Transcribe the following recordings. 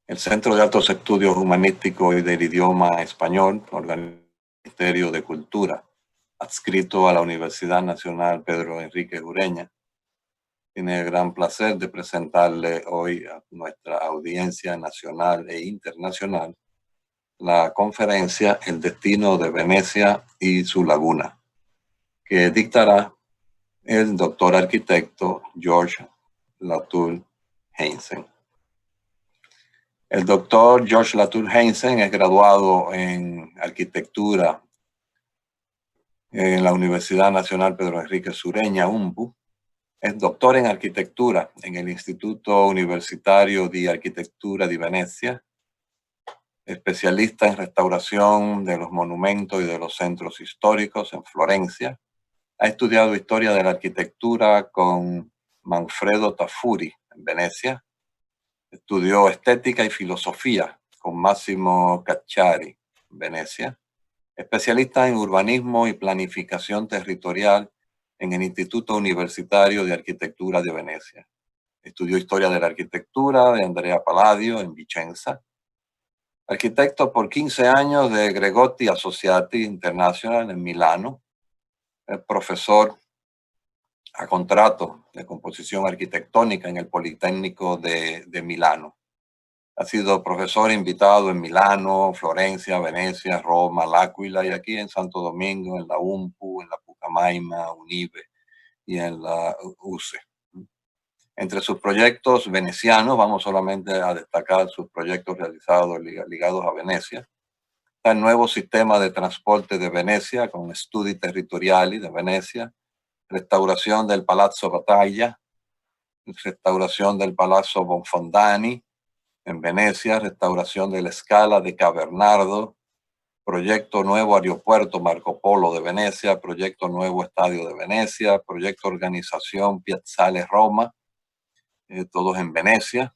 El Centro de Altos Estudios Humanísticos y del Idioma Español, Ministerio de Cultura, adscrito a la Universidad Nacional Pedro Enríquez Ureña, tiene el gran placer de presentarle hoy a nuestra audiencia nacional e internacional la conferencia El destino de Venecia y su laguna, que dictará el doctor arquitecto George Latour Heinzen. El doctor George Latour Heinzen es graduado en arquitectura en la Universidad Nacional Pedro Enríquez Ureña, UNPU. Es doctor en arquitectura en el Instituto Universitario de Arquitectura de Venecia, especialista en restauración de los monumentos y de los centros históricos en Florencia. Ha estudiado historia de la arquitectura con Manfredo Tafuri en Venecia. Estudió estética y filosofía con Massimo Cacciari en Venecia. Especialista en urbanismo y planificación territorial en el Instituto Universitario de Arquitectura de Venecia. Estudió historia de la arquitectura de Andrea Palladio en Vicenza. Arquitecto por 15 años de Gregotti Associati International en Milano. Es profesor a contrato de composición arquitectónica en el Politécnico de Milano. Ha sido profesor invitado en Milano, Florencia, Venecia, Roma, L'Aquila y aquí en Santo Domingo, en la UNPU, en la Pucamaima, UNIBE y en la UCE. Entre sus proyectos venecianos, vamos solamente a destacar sus proyectos realizados ligados a Venecia. Está el nuevo sistema de transporte de Venecia con Studi Territoriali de Venecia, restauración del Palazzo Battaglia, restauración del Palazzo Bonfondani en Venecia, restauración de la Scala de Cavernardo, proyecto nuevo aeropuerto Marco Polo de Venecia, proyecto nuevo estadio de Venecia, proyecto organización Piazzale Roma, todos en Venecia.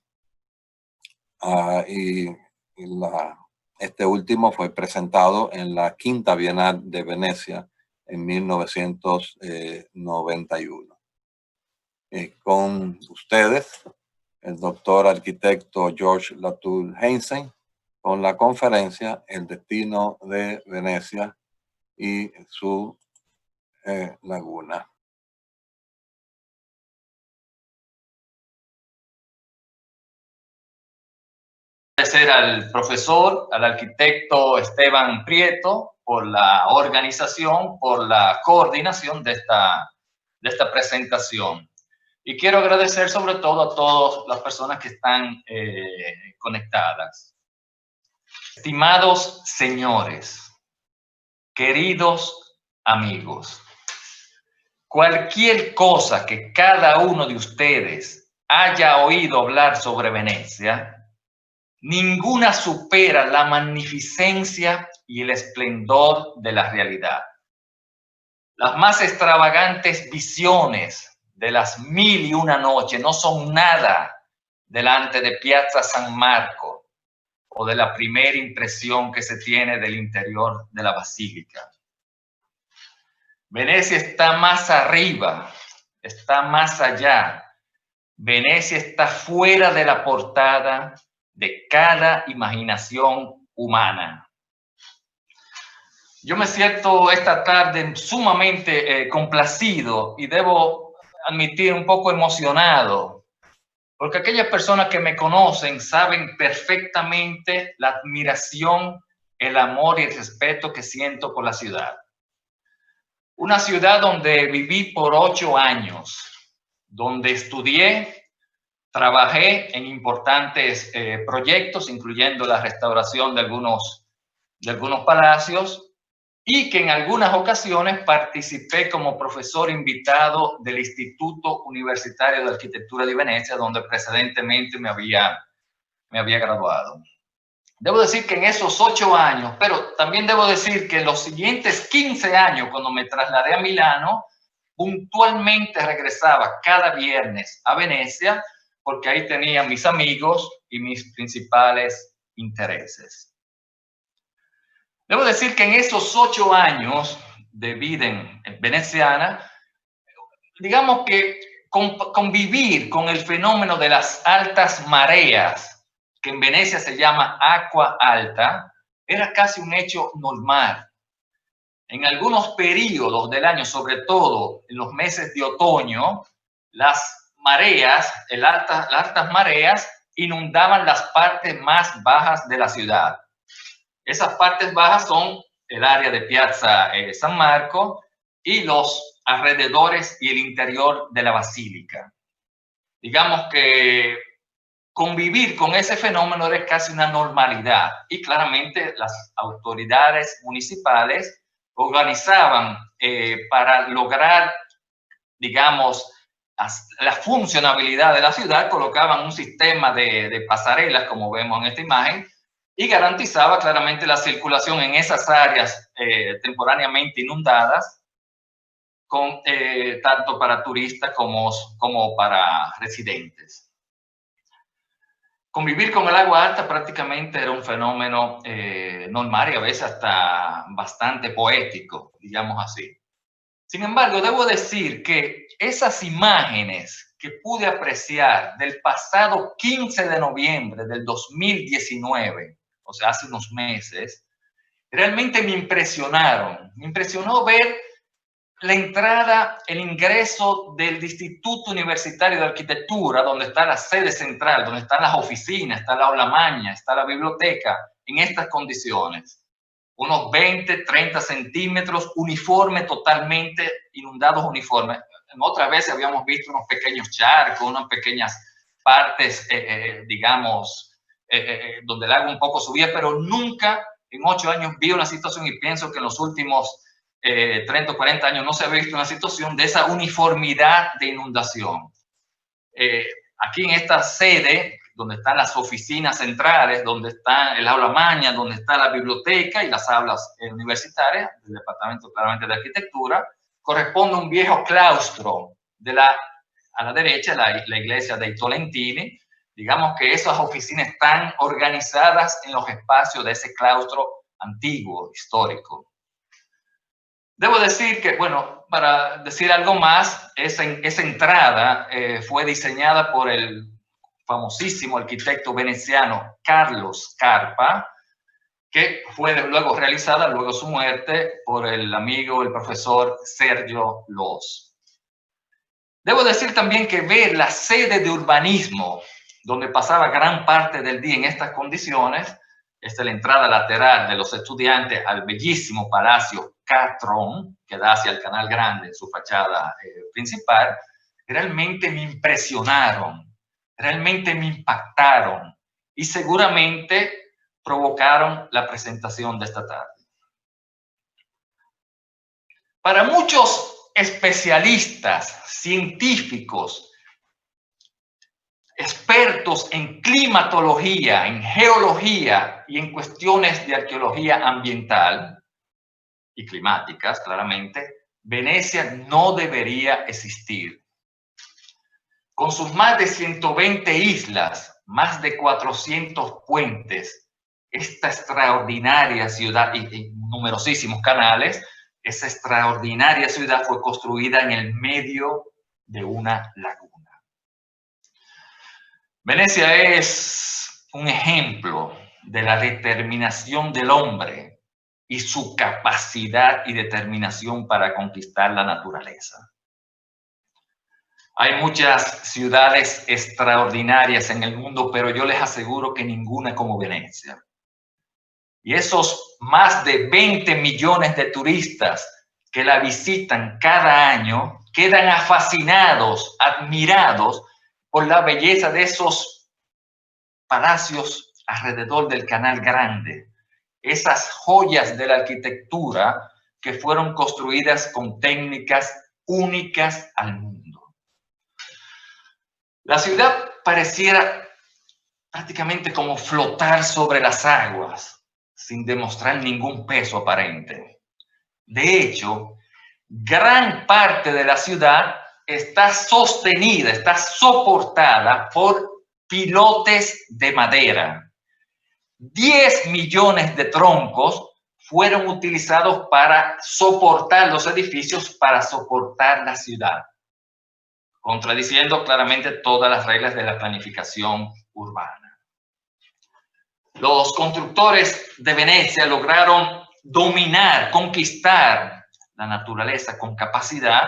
Este último fue presentado en la Quinta Bienal de Venecia en 1991. Con ustedes, el doctor arquitecto George Latour Heinzen, con la conferencia El destino de Venecia y su laguna. Agradecer al profesor, al arquitecto Esteban Prieto por la organización, por la coordinación de esta presentación. Y quiero agradecer sobre todo a todas las personas que están conectadas. Estimados señores, queridos amigos, cualquier cosa que cada uno de ustedes haya oído hablar sobre Venecia, ninguna supera la magnificencia y el esplendor de la realidad. Las más extravagantes visiones de las 1001 noches no son nada delante de Piazza San Marco o de la primera impresión que se tiene del interior de la basílica. Venecia está más arriba, está más allá. Venecia está fuera de la portada de cada imaginación humana. Yo me siento esta tarde sumamente complacido y debo admitir un poco emocionado, porque aquellas personas que me conocen saben perfectamente la admiración, el amor y el respeto que siento por la ciudad. Una ciudad donde viví por 8 años, donde estudié, trabajé en importantes proyectos, incluyendo la restauración de algunos palacios, y que en algunas ocasiones participé como profesor invitado del Instituto Universitario de Arquitectura de Venecia, donde precedentemente me había graduado. Debo decir que en esos 8 años, pero también debo decir que en los siguientes 15 años, cuando me trasladé a Milano, puntualmente regresaba cada viernes a Venecia, porque ahí tenía mis amigos y mis principales intereses. Debo decir que en esos 8 años de vida en veneciana, digamos que convivir con el fenómeno de las altas mareas que en Venecia se llama acqua alta, era casi un hecho normal. En algunos periodos del año, sobre todo en los meses de otoño, las mareas, las altas mareas, inundaban las partes más bajas de la ciudad. Esas partes bajas son el área de Piazza San Marco y los alrededores y el interior de la basílica. Digamos que convivir con ese fenómeno era casi una normalidad y claramente las autoridades municipales organizaban para lograr, digamos, la funcionabilidad de la ciudad, colocaban un sistema de pasarelas, como vemos en esta imagen, y garantizaba claramente la circulación en esas áreas temporariamente inundadas, tanto para turistas como para residentes. Convivir con el agua alta prácticamente era un fenómeno normal y a veces hasta bastante poético, digamos así. Sin embargo, debo decir que esas imágenes que pude apreciar del pasado 15 de noviembre del 2019, o sea, hace unos meses, realmente me impresionaron. Me impresionó ver la entrada, el ingreso del Instituto Universitario de Arquitectura, donde está la sede central, donde están las oficinas, está la aula magna, está la biblioteca, en estas condiciones. Unos 20, 30 centímetros, uniforme totalmente, inundados uniformes. En otras veces habíamos visto unos pequeños charcos, unas pequeñas partes, digamos, donde el agua un poco subía, pero nunca en 8 años vi una situación y pienso que en los últimos 30 o 40 años no se ha visto una situación de esa uniformidad de inundación. Aquí en esta sede, donde están las oficinas centrales, donde está el aula magna, donde está la biblioteca y las aulas universitarias del Departamento claramente de Arquitectura, corresponde un viejo claustro a la derecha, la iglesia dei Tolentini. Digamos que esas oficinas están organizadas en los espacios de ese claustro antiguo, histórico. Debo decir que, bueno, para decir algo más, esa entrada fue diseñada por el famosísimo arquitecto veneciano Carlos Scarpa, que fue luego realizada, luego su muerte, por el amigo, el profesor Sergio Los. Debo decir también que ver la sede de urbanismo, donde pasaba gran parte del día en estas condiciones, esta es la entrada lateral de los estudiantes al bellísimo Palacio Catron, que da hacia el Canal Grande en su fachada principal, realmente me impresionaron, realmente me impactaron y seguramente provocaron la presentación de esta tarde. Para muchos especialistas, científicos, expertos en climatología, en geología y en cuestiones de arqueología ambiental y climáticas, claramente, Venecia no debería existir. Con sus más de 120 islas, más de 400 puentes, esta extraordinaria ciudad y numerosísimos canales, esa extraordinaria ciudad fue construida en el medio de una laguna. Venecia es un ejemplo de la determinación del hombre y su capacidad y determinación para conquistar la naturaleza. Hay muchas ciudades extraordinarias en el mundo, pero yo les aseguro que ninguna como Venecia. Y esos más de 20 millones de turistas que la visitan cada año quedan fascinados, admirados por la belleza de esos palacios alrededor del Canal Grande, esas joyas de la arquitectura que fueron construidas con técnicas únicas al mundo. La ciudad pareciera prácticamente como flotar sobre las aguas, sin demostrar ningún peso aparente. De hecho, gran parte de la ciudad está sostenida, está soportada por pilotes de madera. 10 millones de troncos fueron utilizados para soportar los edificios, para soportar la ciudad, contradiciendo claramente todas las reglas de la planificación urbana. Los constructores de Venecia lograron dominar, conquistar la naturaleza con capacidad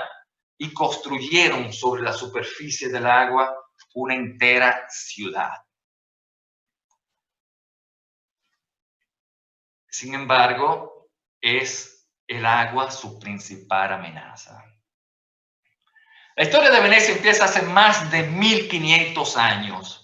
y construyeron sobre la superficie del agua una entera ciudad. Sin embargo, es el agua su principal amenaza. La historia de Venecia empieza hace más de 1500 años.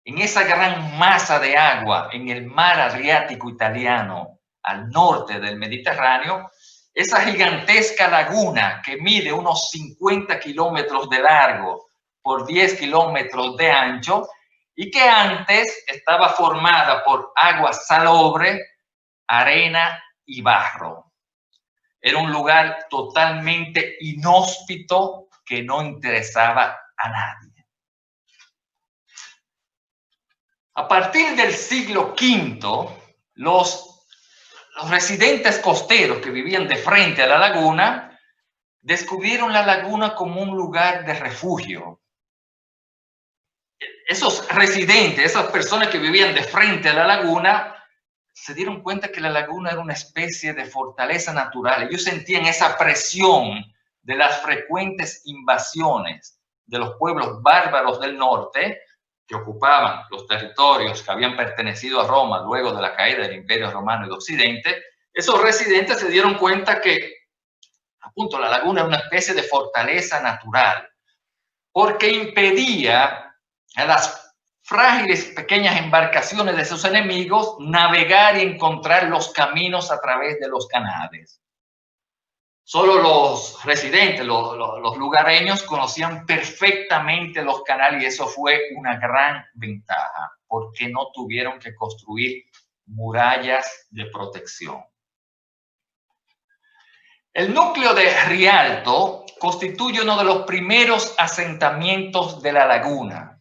En esa gran masa de agua en el mar Adriático italiano, al norte del Mediterráneo, esa gigantesca laguna que mide unos 50 kilómetros de largo por 10 kilómetros de ancho y que antes estaba formada por agua salobre, arena y barro. Era un lugar totalmente inhóspito que no interesaba a nadie. A partir del siglo V, los residentes costeros que vivían de frente a la laguna descubrieron la laguna como un lugar de refugio. Esos residentes, esas personas que vivían de frente a la laguna, se dieron cuenta que la laguna era una especie de fortaleza natural. Ellos sentían esa presión de las frecuentes invasiones de los pueblos bárbaros del norte que ocupaban los territorios que habían pertenecido a Roma luego de la caída del Imperio Romano y de Occidente. Esos residentes se dieron cuenta que, a punto, la laguna era una especie de fortaleza natural, porque impedía a las frágiles pequeñas embarcaciones de sus enemigos navegar y encontrar los caminos a través de los canales. Solo los residentes, los lugareños, conocían perfectamente los canales y eso fue una gran ventaja, porque no tuvieron que construir murallas de protección. El núcleo de Rialto constituye uno de los primeros asentamientos de la laguna.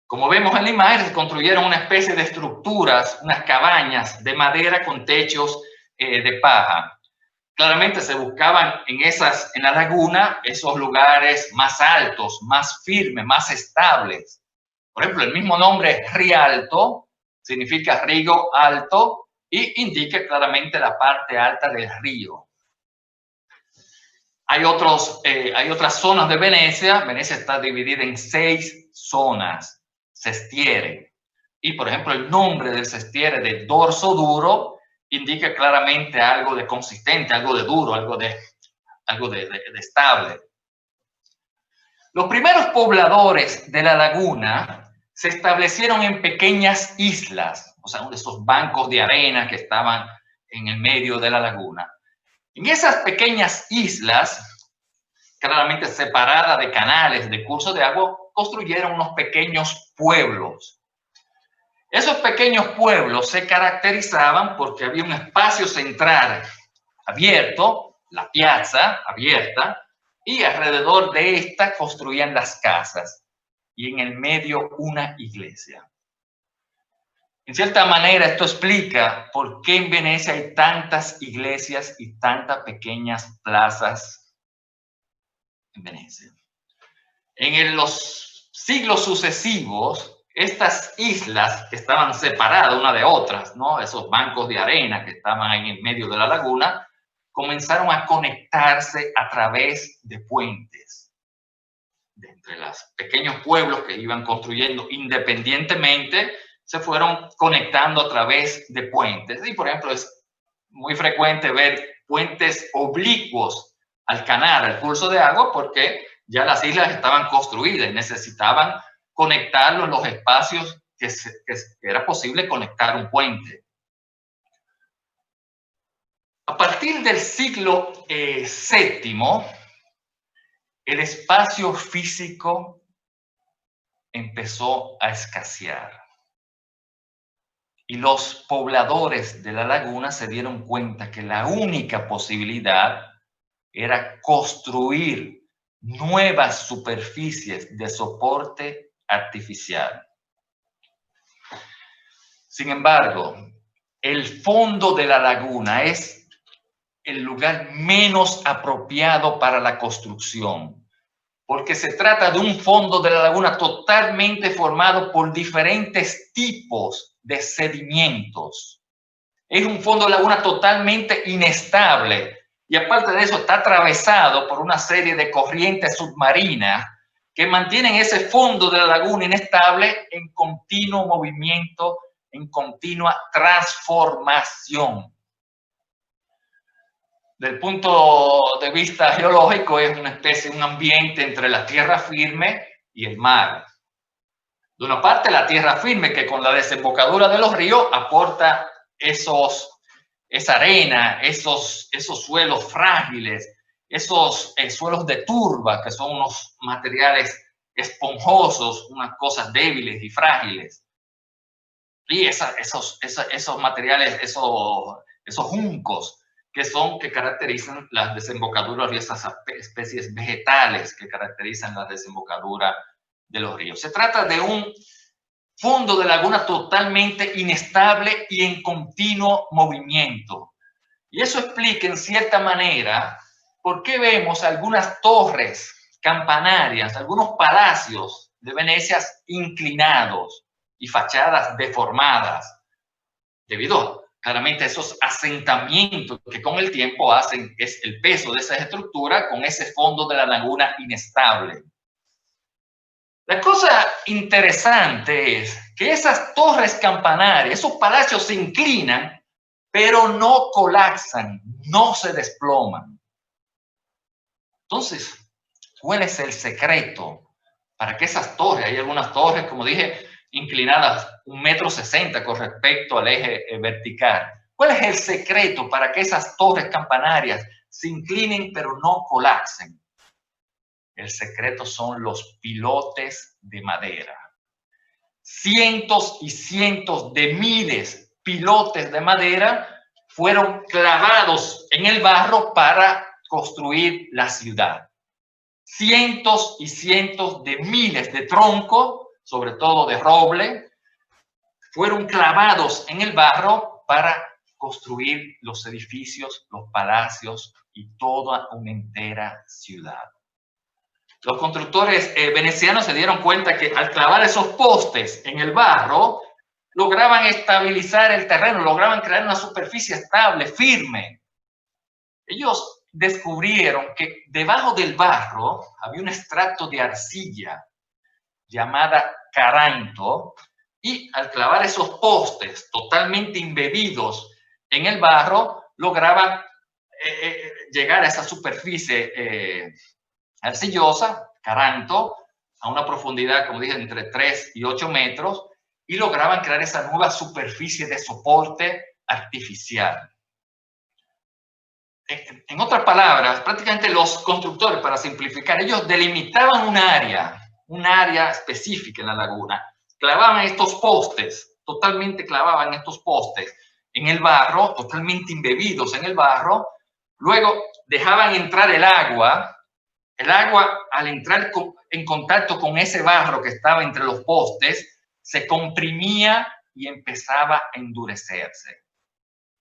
Como vemos en la imagen, se construyeron una especie de estructuras, unas cabañas de madera con techos de paja. Claramente se buscaban en la laguna esos lugares más altos, más firmes, más estables. Por ejemplo, el mismo nombre Rialto significa río alto y indica claramente la parte alta del río. Hay otras zonas de Venecia. Venecia está dividida en 6 zonas, sestiere. Y, por ejemplo, el nombre del sestiere de dorso duro indica claramente algo de consistente, algo de duro, algo de estable. Los primeros pobladores de la laguna se establecieron en pequeñas islas, o sea, de esos bancos de arena que estaban en el medio de la laguna. En esas pequeñas islas, claramente separadas de canales, de cursos de agua, construyeron unos pequeños pueblos. Esos pequeños pueblos se caracterizaban porque había un espacio central abierto, la piazza abierta, y alrededor de esta construían las casas, y en el medio una iglesia. En cierta manera, esto explica por qué en Venecia hay tantas iglesias y tantas pequeñas plazas en Venecia. En los siglos sucesivos, estas islas que estaban separadas una de otras, ¿no? Esos bancos de arena que estaban en el medio de la laguna, comenzaron a conectarse a través de puentes. De entre los pequeños pueblos que iban construyendo independientemente, se fueron conectando a través de puentes. Y, por ejemplo, es muy frecuente ver puentes oblicuos al canal, al curso de agua, porque ya las islas estaban construidas y necesitaban conectarlo en los espacios que era posible conectar un puente. A partir del siglo VII, el espacio físico empezó a escasear. Y los pobladores de la laguna se dieron cuenta que la única posibilidad era construir nuevas superficies de soporte artificial. Sin embargo, el fondo de la laguna es el lugar menos apropiado para la construcción, porque se trata de un fondo de la laguna totalmente formado por diferentes tipos de sedimentos. Es un fondo de laguna totalmente inestable y aparte de eso está atravesado por una serie de corrientes submarinas que mantienen ese fondo de la laguna inestable en continuo movimiento, en continua transformación. Desde el punto de vista geológico es una especie, un ambiente entre la tierra firme y el mar. De una parte la tierra firme que con la desembocadura de los ríos aporta esa arena, esos suelos frágiles, esos suelos de turba, que son unos materiales esponjosos, unas cosas débiles y frágiles. Y esos materiales, esos juncos, que caracterizan las desembocaduras y esas especies vegetales que caracterizan la desembocadura de los ríos. Se trata de un fondo de laguna totalmente inestable y en continuo movimiento. Y eso explica en cierta manera por qué vemos algunas torres campanarias, algunos palacios de Venecia inclinados y fachadas deformadas, debido claramente a esos asentamientos que con el tiempo hacen es el peso de esa estructura con ese fondo de la laguna inestable. La cosa interesante es que esas torres campanarias, esos palacios se inclinan, pero no colapsan, no se desploman. Entonces, ¿cuál es el secreto para que esas torres, hay algunas torres, como dije, inclinadas 1,60 m con respecto al eje vertical? ¿Cuál es el secreto para que esas torres campanarias se inclinen pero no colapsen? El secreto son los pilotes de madera. Cientos y cientos de miles de pilotes de madera fueron clavados en el barro para construir la ciudad. Cientos y cientos de miles de troncos, sobre todo de roble, fueron clavados en el barro para construir los edificios, los palacios y toda una entera ciudad. Los constructores venecianos se dieron cuenta que al clavar esos postes en el barro, lograban estabilizar el terreno, lograban crear una superficie estable, firme. Ellos descubrieron que debajo del barro había un estrato de arcilla llamada caranto, y al clavar esos postes totalmente embebidos en el barro, lograban llegar a esa superficie arcillosa, caranto, a una profundidad, como dije, entre 3 y 8 metros, y lograban crear esa nueva superficie de soporte artificial. En otras palabras, prácticamente los constructores, para simplificar, ellos delimitaban un área específica en la laguna, clavaban estos postes, totalmente clavaban estos postes en el barro, totalmente embebidos en el barro, luego dejaban entrar el agua al entrar en contacto con ese barro que estaba entre los postes, se comprimía y empezaba a endurecerse.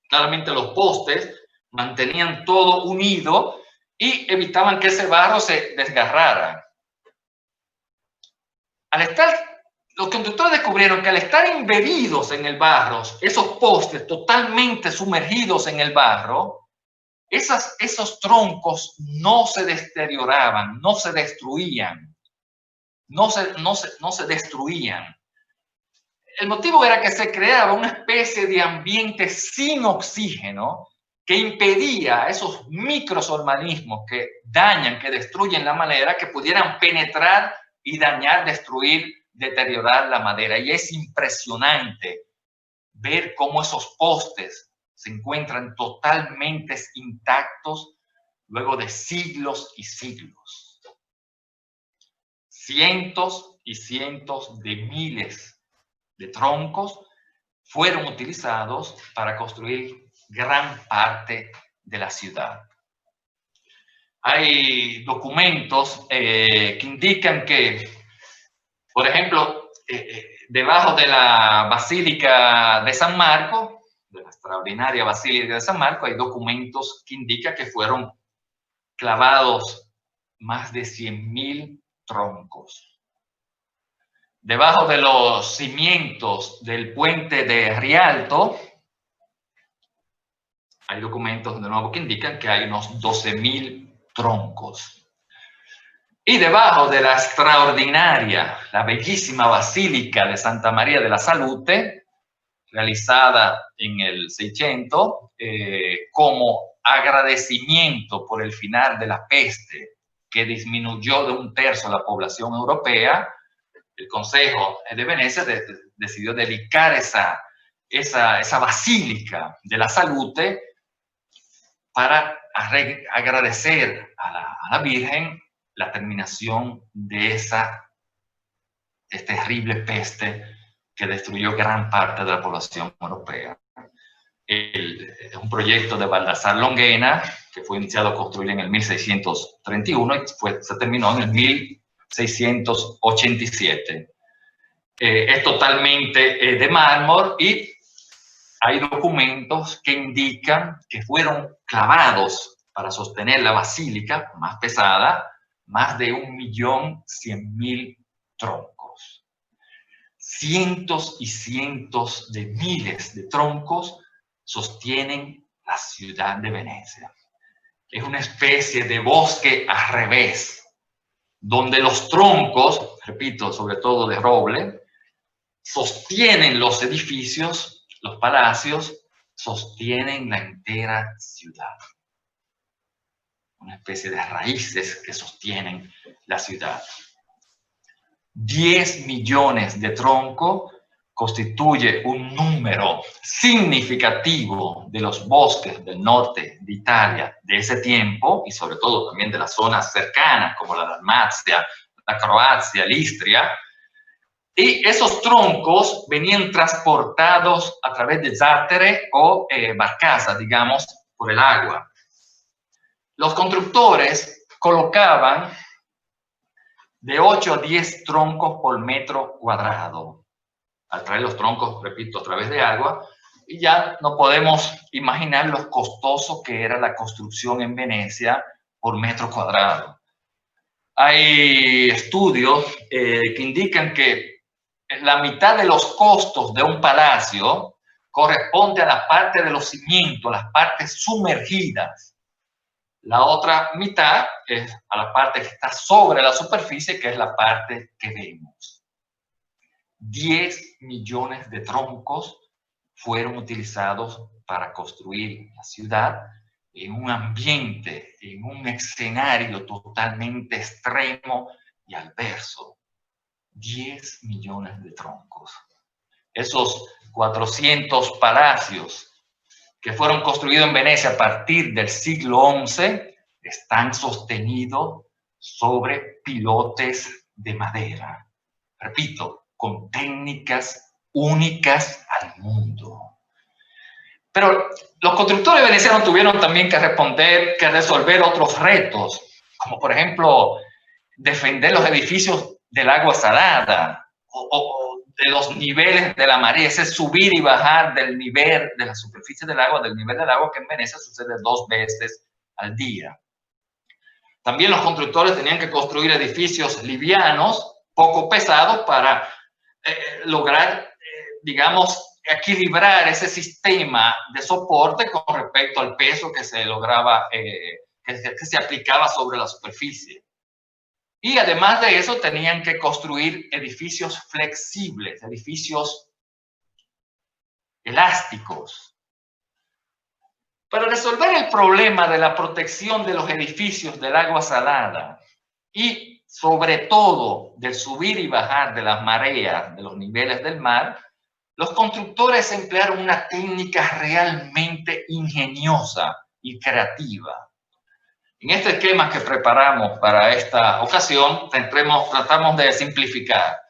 Claramente los postes mantenían todo unido y evitaban que ese barro se desgarrara. Los constructores descubrieron que al estar embebidos en el barro, esos postes totalmente sumergidos en el barro, esos troncos no se deterioraban, no se destruían, no se destruían. El motivo era que se creaba una especie de ambiente sin oxígeno que impedía a esos microorganismos que dañan, que destruyen la madera, que pudieran penetrar y dañar, destruir, deteriorar la madera. Y es impresionante ver cómo esos postes se encuentran totalmente intactos luego de siglos y siglos. Cientos y cientos de miles de troncos fueron utilizados para construir gran parte de la ciudad. Hay documentos que indican que, por ejemplo, debajo de la Basílica de San Marco, de la extraordinaria Basílica de San Marco, hay documentos que indican que fueron clavados más de 100.000 troncos. debajo de los cimientos del puente de Rialto, hay documentos de nuevo que indican que hay unos 12.000 troncos. Y debajo de la extraordinaria, la bellísima Basílica de Santa María de la Salute, realizada en el 600, como agradecimiento por el final de la peste, que disminuyó de 1/3 la población europea, el Consejo de Venecia decidió dedicar esa Basílica de la Salute para agradecer a la Virgen la terminación de esta terrible peste que destruyó gran parte de la población europea. Es un proyecto de Baldassare Longhena, que fue iniciado a construir en el 1631 y se terminó en el 1687. Es totalmente de mármol y hay documentos que indican que fueron clavados para sostener la basílica más pesada, más de 1.100.000 troncos. Cientos y cientos de miles de troncos sostienen la ciudad de Venecia. Es una especie de bosque al revés, donde los troncos, repito, sobre todo de roble, sostienen los edificios, los palacios, sostienen la entera ciudad. Una especie de raíces que sostienen la ciudad. 10 millones de troncos constituye un número significativo de los bosques del norte de Italia de ese tiempo, y sobre todo también de las zonas cercanas, como la Dalmacia, la Croacia, Istria. Y esos troncos venían transportados a través de záttere o barcazas, digamos, por el agua. Los constructores colocaban de 8 a 10 troncos por metro cuadrado. Al traer los troncos, repito, a través de agua, y ya no podemos imaginar lo costoso que era la construcción en Venecia por metro cuadrado. Hay estudios que indican que la mitad de los costos de un palacio corresponde a la parte de los cimientos, las partes sumergidas. La otra mitad es a la parte que está sobre la superficie, que es la parte que vemos. 10 millones de troncos fueron utilizados para construir la ciudad en un ambiente, en un escenario totalmente extremo y adverso. 10 millones de troncos. Esos 400 palacios que fueron construidos en Venecia a partir del siglo XI están sostenidos sobre pilotes de madera. Repito, con técnicas únicas al mundo. Pero los constructores venecianos tuvieron también que resolver otros retos, como por ejemplo defender los edificios del agua salada o de los niveles de la marea, ese subir y bajar del nivel de la superficie del agua, del nivel del agua, que en Venecia sucede 2 veces al día. También los constructores tenían que construir edificios livianos, poco pesados, para lograr, digamos, equilibrar ese sistema de soporte con respecto al peso que se lograba, que se aplicaba sobre la superficie. Y además de eso, tenían que construir edificios flexibles, edificios elásticos. Para resolver el problema de la protección de los edificios del agua salada y sobre todo del subir y bajar de las mareas, de los niveles del mar, los constructores emplearon una técnica realmente ingeniosa y creativa. En este esquema que preparamos para esta ocasión, tratamos de simplificar.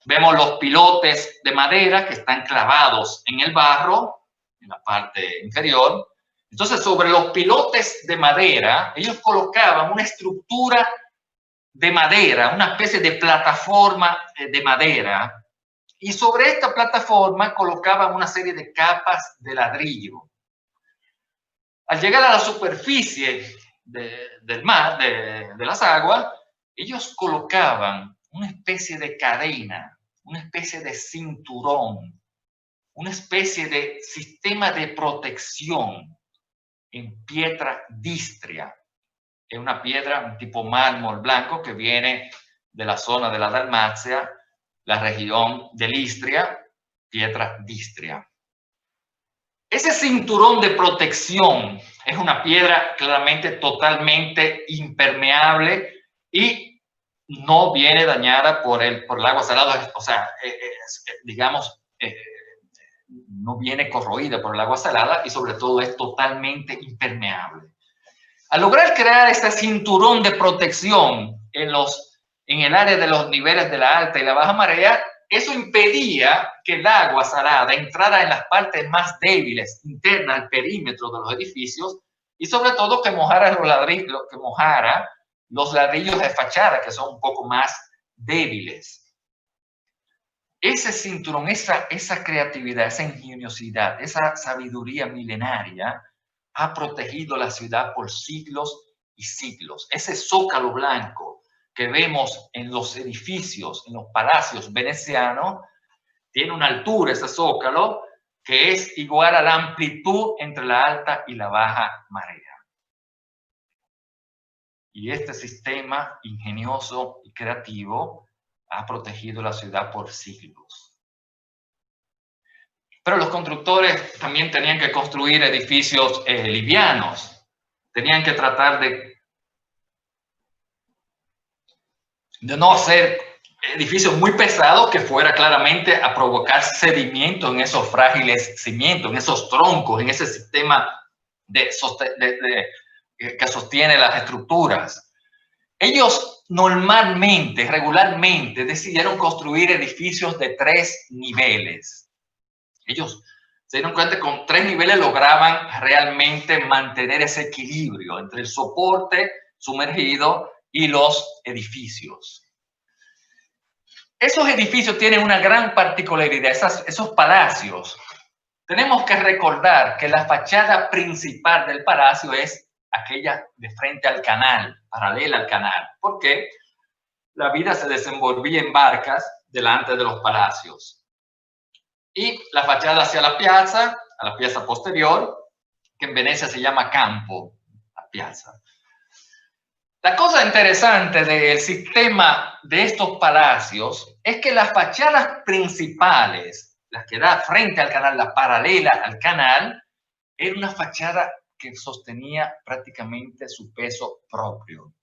Vemos los pilotes de madera que están clavados en el barro, en la parte inferior. Entonces, sobre los pilotes de madera, ellos colocaban una estructura de madera, una especie de plataforma de madera, y sobre esta plataforma colocaban una serie de capas de ladrillo. Al llegar a la superficie del mar, de las aguas, ellos colocaban una especie de cadena, una especie de cinturón, una especie de sistema de protección en pietra d'Istria. Es una piedra, un tipo mármol blanco que viene de la zona de la Dalmacia, la región del Istria, pietra d'Istria. Ese cinturón de protección es una piedra claramente totalmente impermeable y no viene dañada por el agua salada, o sea, digamos, no viene corroída por el agua salada y sobre todo es totalmente impermeable. Al lograr crear este cinturón de protección en el área de los niveles de la alta y la baja marea, eso impedía que el agua salada entrara en las partes más débiles, internas al perímetro de los edificios, y sobre todo que mojara los ladrillos de fachada, que son un poco más débiles. Ese cinturón, esa creatividad, esa ingeniosidad, esa sabiduría milenaria ha protegido la ciudad por siglos y siglos. Ese zócalo blanco que vemos en los edificios, en los palacios venecianos, tiene una altura, ese zócalo, que es igual a la amplitud entre la alta y la baja marea. Y este sistema ingenioso y creativo ha protegido la ciudad por siglos. Pero los constructores también tenían que construir edificios livianos. Tenían que tratar de no hacer edificios muy pesados que fuera claramente a provocar sedimentos en esos frágiles cimientos, en esos troncos, en ese sistema que sostiene las estructuras. Ellos normalmente, regularmente, decidieron construir edificios de 3 niveles. Ellos se dieron cuenta que con 3 niveles lograban realmente mantener ese equilibrio entre el soporte sumergido y los edificios. Esos edificios tienen una gran particularidad, esos palacios. Tenemos que recordar que la fachada principal del palacio es aquella de frente al canal, paralela al canal, porque la vida se desenvolvía en barcas delante de los palacios. Y la fachada hacia la piazza posterior, que en Venecia se llama campo, la piazza. La cosa interesante del sistema de estos palacios es que las fachadas principales, las que dan frente al canal, la paralela al canal, era una fachada que sostenía prácticamente su peso propio.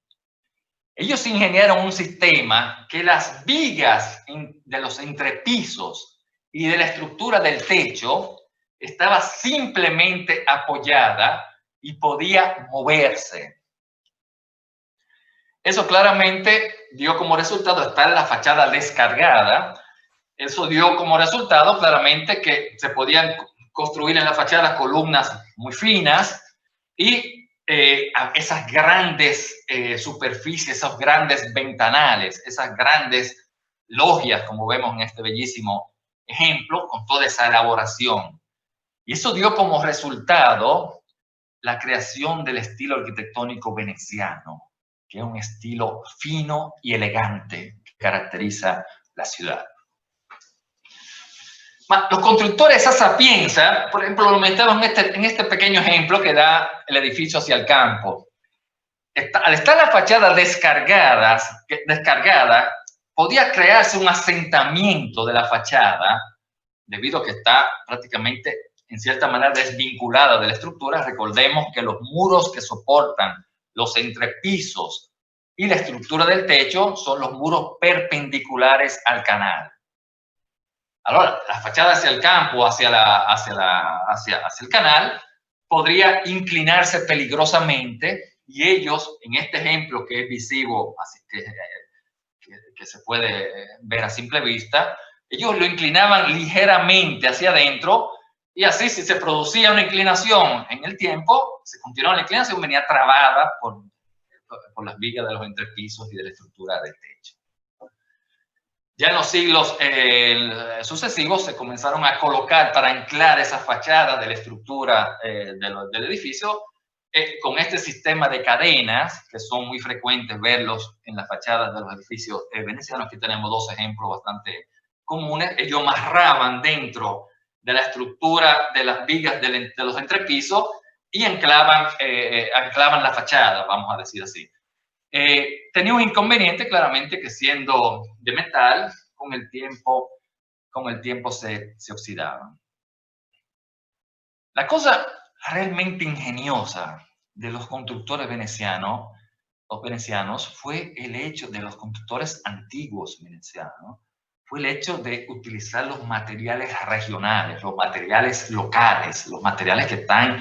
Ellos ingeniaron un sistema que las vigas de los entrepisos y de la estructura del techo estaba simplemente apoyada y podía moverse. Eso claramente dio como resultado, está en la fachada descargada, eso dio como resultado claramente que se podían construir en la fachada columnas muy finas y esas grandes superficies, esos grandes ventanales, esas grandes logias, como vemos en este bellísimo ejemplo, con toda esa elaboración. Y eso dio como resultado la creación del estilo arquitectónico veneciano, que es un estilo fino y elegante que caracteriza la ciudad. Los constructores de esa sapienza, por ejemplo, lo metemos en este pequeño ejemplo que da el edificio hacia el campo. Al estar la fachada descargada, podía crearse un asentamiento de la fachada, debido a que está prácticamente, en cierta manera, desvinculada de la estructura. Recordemos que los muros que soportan los entrepisos y la estructura del techo son los muros perpendiculares al canal. Ahora, la fachada hacia el campo, hacia el canal, podría inclinarse peligrosamente y ellos, en este ejemplo que es visivo, así que se puede ver a simple vista, ellos lo inclinaban ligeramente hacia adentro y así, si se producía una inclinación en el tiempo, se continuaba la inclinación, venía trabada por las vigas de los entrepisos y de la estructura del techo. Ya en los siglos sucesivos se comenzaron a colocar para anclar esa fachada de la estructura del edificio con este sistema de cadenas, que son muy frecuentes verlos en las fachadas de los edificios venecianos. Aquí tenemos dos ejemplos bastante comunes. Ellos amarraban dentro de la estructura de las vigas de los entrepisos y anclaban la fachada, vamos a decir así. Tenía un inconveniente, claramente, que siendo de metal, con el tiempo se oxidaban. La cosa realmente ingeniosa de los constructores venecianos fue el hecho de los constructores antiguos venecianos, fue el hecho de utilizar los materiales regionales, los materiales locales, los materiales que están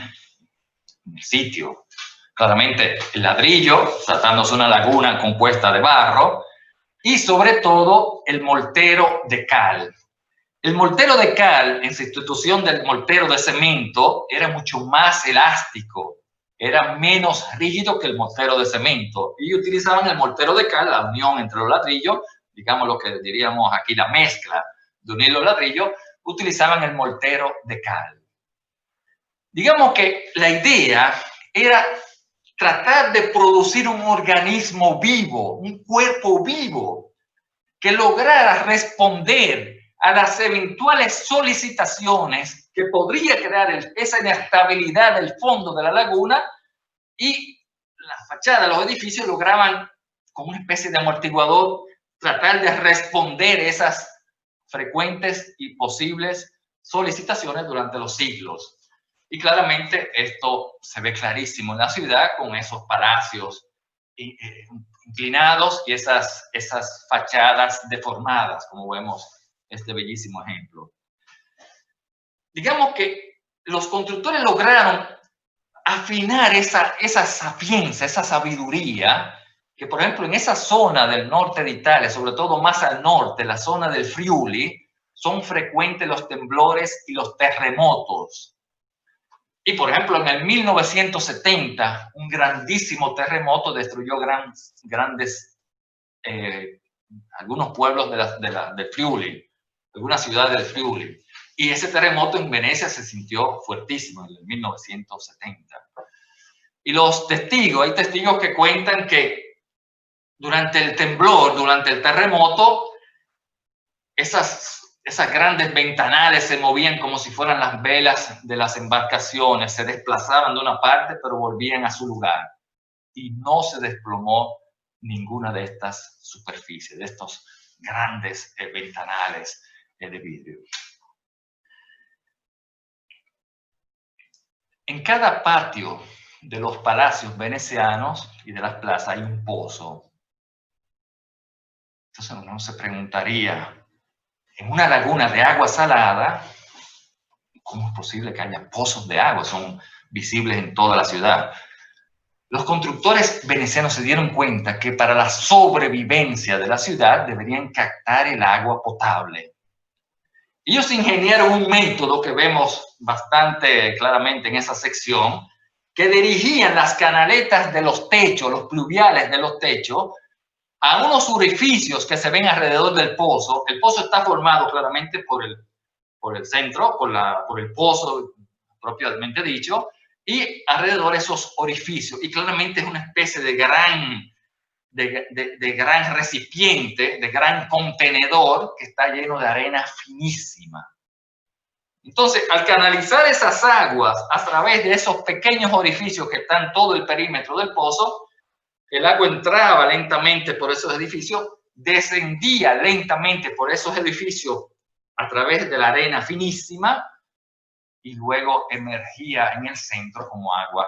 en el sitio. Claramente el ladrillo, tratándose de una laguna compuesta de barro, y sobre todo el mortero de cal. El mortero de cal, en sustitución del mortero de cemento, era mucho más elástico, era menos rígido que el mortero de cemento. Y utilizaban el mortero de cal, la unión entre los ladrillos, digamos lo que diríamos aquí, la mezcla de unir los ladrillos, utilizaban el mortero de cal. Digamos que la idea era tratar de producir un organismo vivo, un cuerpo vivo, que lograra responder a las eventuales solicitaciones que podría crear esa inestabilidad del fondo de la laguna, y la fachada de los edificios lograban, con una especie de amortiguador, tratar de responder esas frecuentes y posibles solicitaciones durante los siglos. Y claramente esto se ve clarísimo en la ciudad con esos palacios inclinados y esas fachadas deformadas, como vemos este bellísimo ejemplo. Digamos que los constructores lograron afinar esa sapiencia, esa sabiduría, que por ejemplo en esa zona del norte de Italia, sobre todo más al norte, la zona del Friuli, son frecuentes los temblores y los terremotos. Y por ejemplo en el 1970, un grandísimo terremoto destruyó algunos pueblos del Friuli, algunas ciudades del Friuli. Y ese terremoto en Venecia se sintió fuertísimo en el 1970. Y los testigos, hay testigos que cuentan que durante el temblor, durante el terremoto, esas grandes ventanales se movían como si fueran las velas de las embarcaciones, se desplazaban de una parte pero volvían a su lugar. Y no se desplomó ninguna de estas superficies, de estos grandes ventanales de vidrio. En cada patio de los palacios venecianos y de las plazas hay un pozo. Entonces uno se preguntaría, en una laguna de agua salada, ¿cómo es posible que haya pozos de agua? Son visibles en toda la ciudad. Los constructores venecianos se dieron cuenta que para la sobrevivencia de la ciudad deberían captar el agua potable. Ellos ingeniaron un método que vemos bastante claramente en esa sección, que dirigían las canaletas de los techos, los pluviales de los techos, a unos orificios que se ven alrededor del pozo. El pozo está formado claramente por el centro, por el pozo propiamente dicho, y alrededor esos orificios. Y claramente es una especie de gran recipiente, de gran contenedor que está lleno de arena finísima. Entonces, al canalizar esas aguas a través de esos pequeños orificios que están todo el perímetro del pozo, el agua entraba lentamente por esos edificios, descendía lentamente por esos edificios a través de la arena finísima y luego emergía en el centro como agua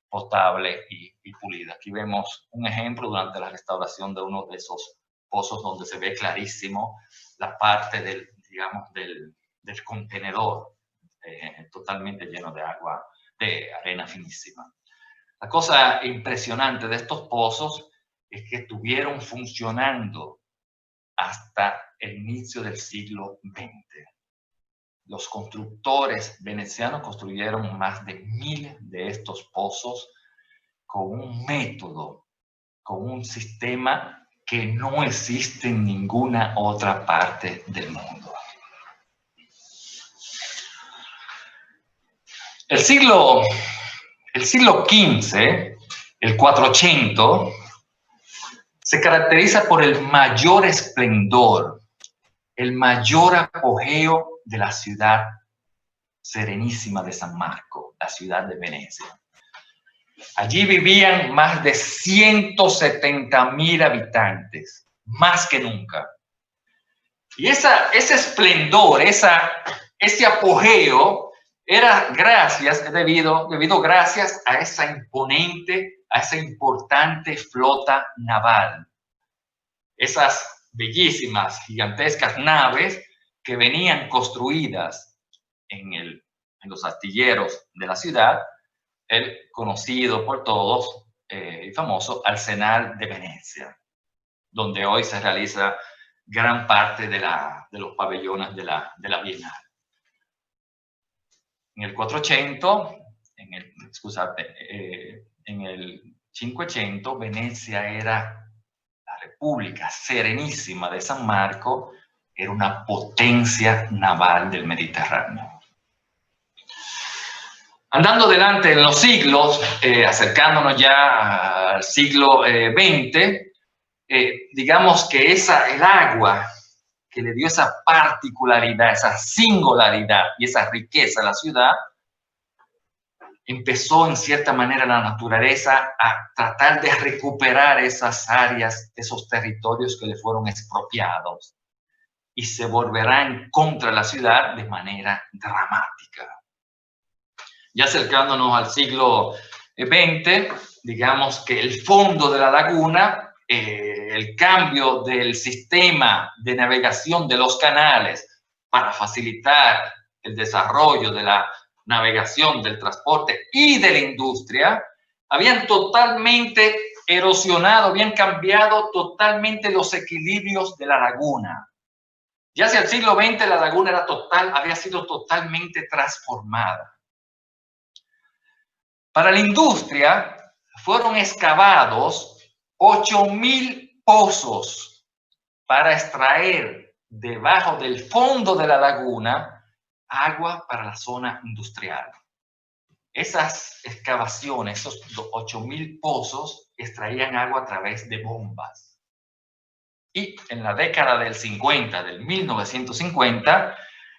potable y pulida. Aquí vemos un ejemplo durante la restauración de uno de esos pozos donde se ve clarísimo la parte del contenedor totalmente lleno de agua, de arena finísima. La cosa impresionante de estos pozos es que estuvieron funcionando hasta el inicio del siglo XX. Los constructores venecianos construyeron más de 1000 de estos pozos con un método, con un sistema que no existe en ninguna otra parte del mundo. El siglo El siglo XV, el 400, se caracteriza por el mayor esplendor, el mayor apogeo de la ciudad serenísima de San Marco, la ciudad de Venecia. Allí vivían más de 170.000 habitantes, más que nunca. Y ese esplendor, ese apogeo, era gracias a esa imponente, a esa importante flota naval. Esas bellísimas, gigantescas naves que venían construidas en los astilleros de la ciudad, el conocido por todos y famoso Arsenal de Venecia, donde hoy se realiza gran parte de los pabellones de la Bienal. En el 400, en el 500, Venecia era la República Serenísima de San Marco, era una potencia naval del Mediterráneo. Andando adelante en los siglos, acercándonos ya al siglo XX, digamos que el agua que le dio esa particularidad, esa singularidad y esa riqueza a la ciudad, empezó en cierta manera la naturaleza a tratar de recuperar esas áreas, esos territorios que le fueron expropiados, y se volverá en contra de la ciudad de manera dramática. Ya acercándonos al siglo XX, digamos que el fondo de la laguna, el cambio del sistema de navegación de los canales para facilitar el desarrollo de la navegación, del transporte y de la industria, habían totalmente erosionado, habían cambiado totalmente los equilibrios de la laguna. Ya hacia el siglo XX la laguna había sido totalmente transformada. Para la industria fueron excavados 8.000 pozos para extraer debajo del fondo de la laguna agua para la zona industrial. Esas excavaciones, esos 8.000 pozos, extraían agua a través de bombas. Y en la década del 50, del 1950,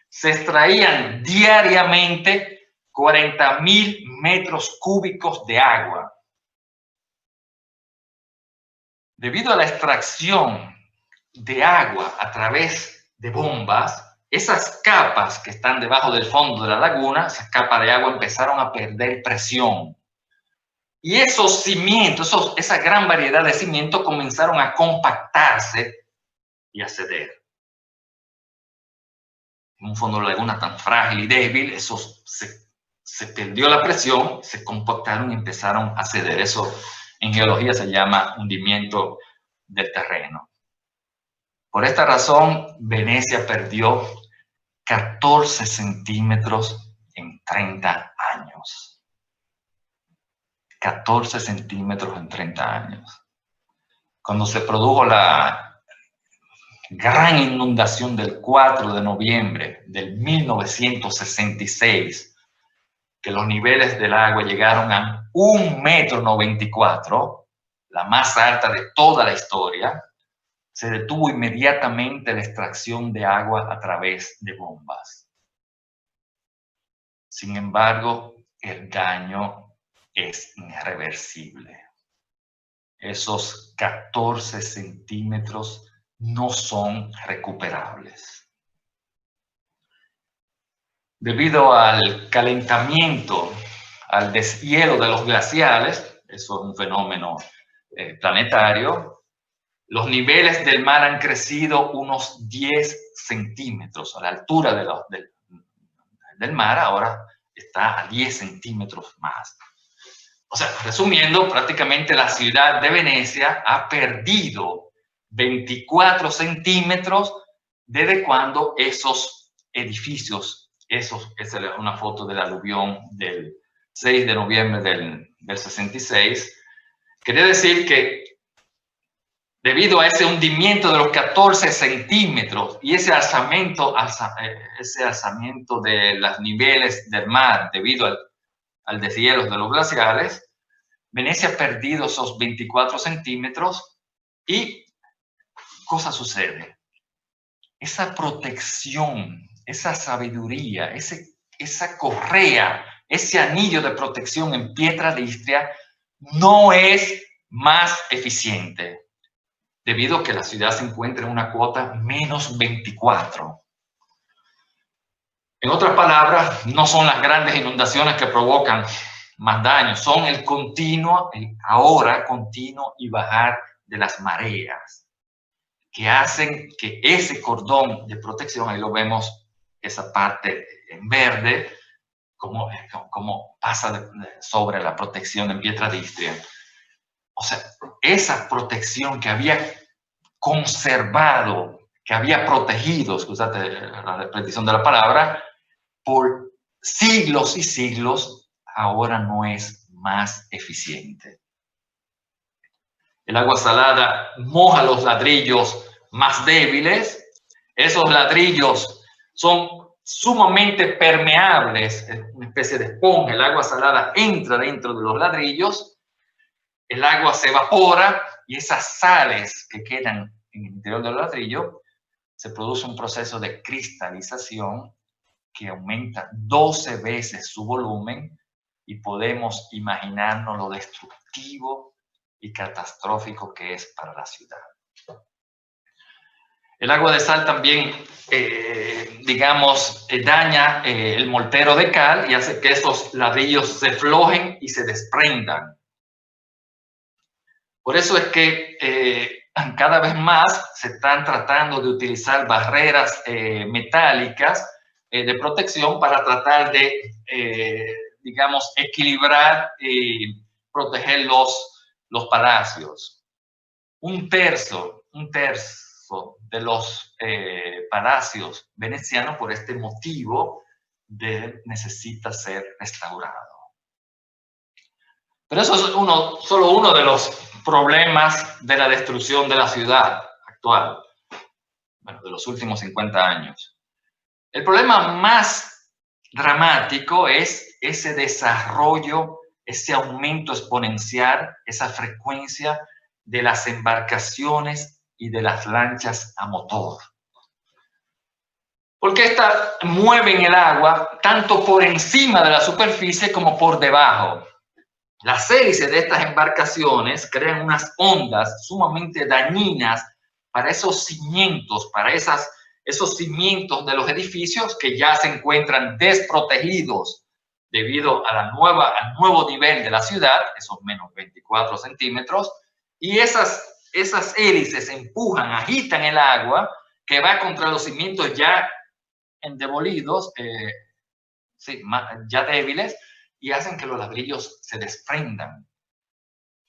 se extraían diariamente 40.000 metros cúbicos de agua. Debido a la extracción de agua a través de bombas, esas capas que están debajo del fondo de la laguna, esas capas de agua empezaron a perder presión. Y esos cimientos, esa gran variedad de cimientos comenzaron a compactarse y a ceder. En un fondo de la laguna tan frágil y débil, se perdió la presión, se compactaron y empezaron a ceder. Eso en geología se llama hundimiento del terreno. Por esta razón, Venecia perdió 14 centímetros en 30 años. 14 centímetros en 30 años. Cuando se produjo la gran inundación del 4 de noviembre del 1966, que los niveles del agua llegaron a 1,94 m, la más alta de toda la historia, se detuvo inmediatamente la extracción de agua a través de bombas. Sin embargo, el daño es irreversible. Esos 14 centímetros no son recuperables. Debido al calentamiento, al deshielo de los glaciares, eso es un fenómeno planetario, los niveles del mar han crecido unos 10 centímetros. A la altura del mar ahora está a 10 centímetros más. O sea, resumiendo, prácticamente la ciudad de Venecia ha perdido 24 centímetros desde cuando esos edificios, esa es una foto del aluvión del 6 de noviembre del 66, quiere decir que debido a ese hundimiento de los 14 centímetros y ese alzamiento de los niveles del mar debido al deshielos de los glaciares, Venecia ha perdido esos 24 centímetros y cosa sucede. Esa protección, esa sabiduría, esa correa, ese anillo de protección en Pietra de Istria no es más eficiente, debido a que la ciudad se encuentra en una cuota menos 24. En otras palabras, no son las grandes inundaciones que provocan más daño, son el ahora continuo y bajar de las mareas, que hacen que ese cordón de protección, ahí lo vemos, esa parte en verde, como pasa sobre la protección en Pietra de Istria. O sea, esa protección que había conservado, que había protegido, excusate la repetición de la palabra, por siglos y siglos, ahora no es más eficiente. El agua salada moja los ladrillos más débiles. Esos ladrillos son sumamente permeables, es una especie de esponja. El agua salada entra dentro de los ladrillos, el agua se evapora y esas sales que quedan en el interior del ladrillo, se produce un proceso de cristalización que aumenta 12 veces su volumen y podemos imaginarnos lo destructivo y catastrófico que es para la ciudad. El agua de sal también, daña el mortero de cal y hace que esos ladrillos se flojen y se desprendan. Por eso es que cada vez más se están tratando de utilizar barreras metálicas de protección para tratar de, equilibrar y proteger los palacios. Un tercio de los palacios venecianos, por este motivo, necesita ser restaurado. Pero eso es solo uno de los problemas de la destrucción de la ciudad actual, bueno, de los últimos 50 años. El problema más dramático es ese desarrollo, ese aumento exponencial, esa frecuencia de las embarcaciones y de las lanchas a motor. Porque estas mueven el agua tanto por encima de la superficie como por debajo. Las hélices de estas embarcaciones crean unas ondas sumamente dañinas para esos cimientos, para esos cimientos de los edificios que ya se encuentran desprotegidos debido a al nuevo nivel de la ciudad, esos menos 24 centímetros, y esas hélices empujan, agitan el agua que va contra los cimientos ya endebolidos, ya débiles, y hacen que los ladrillos se desprendan.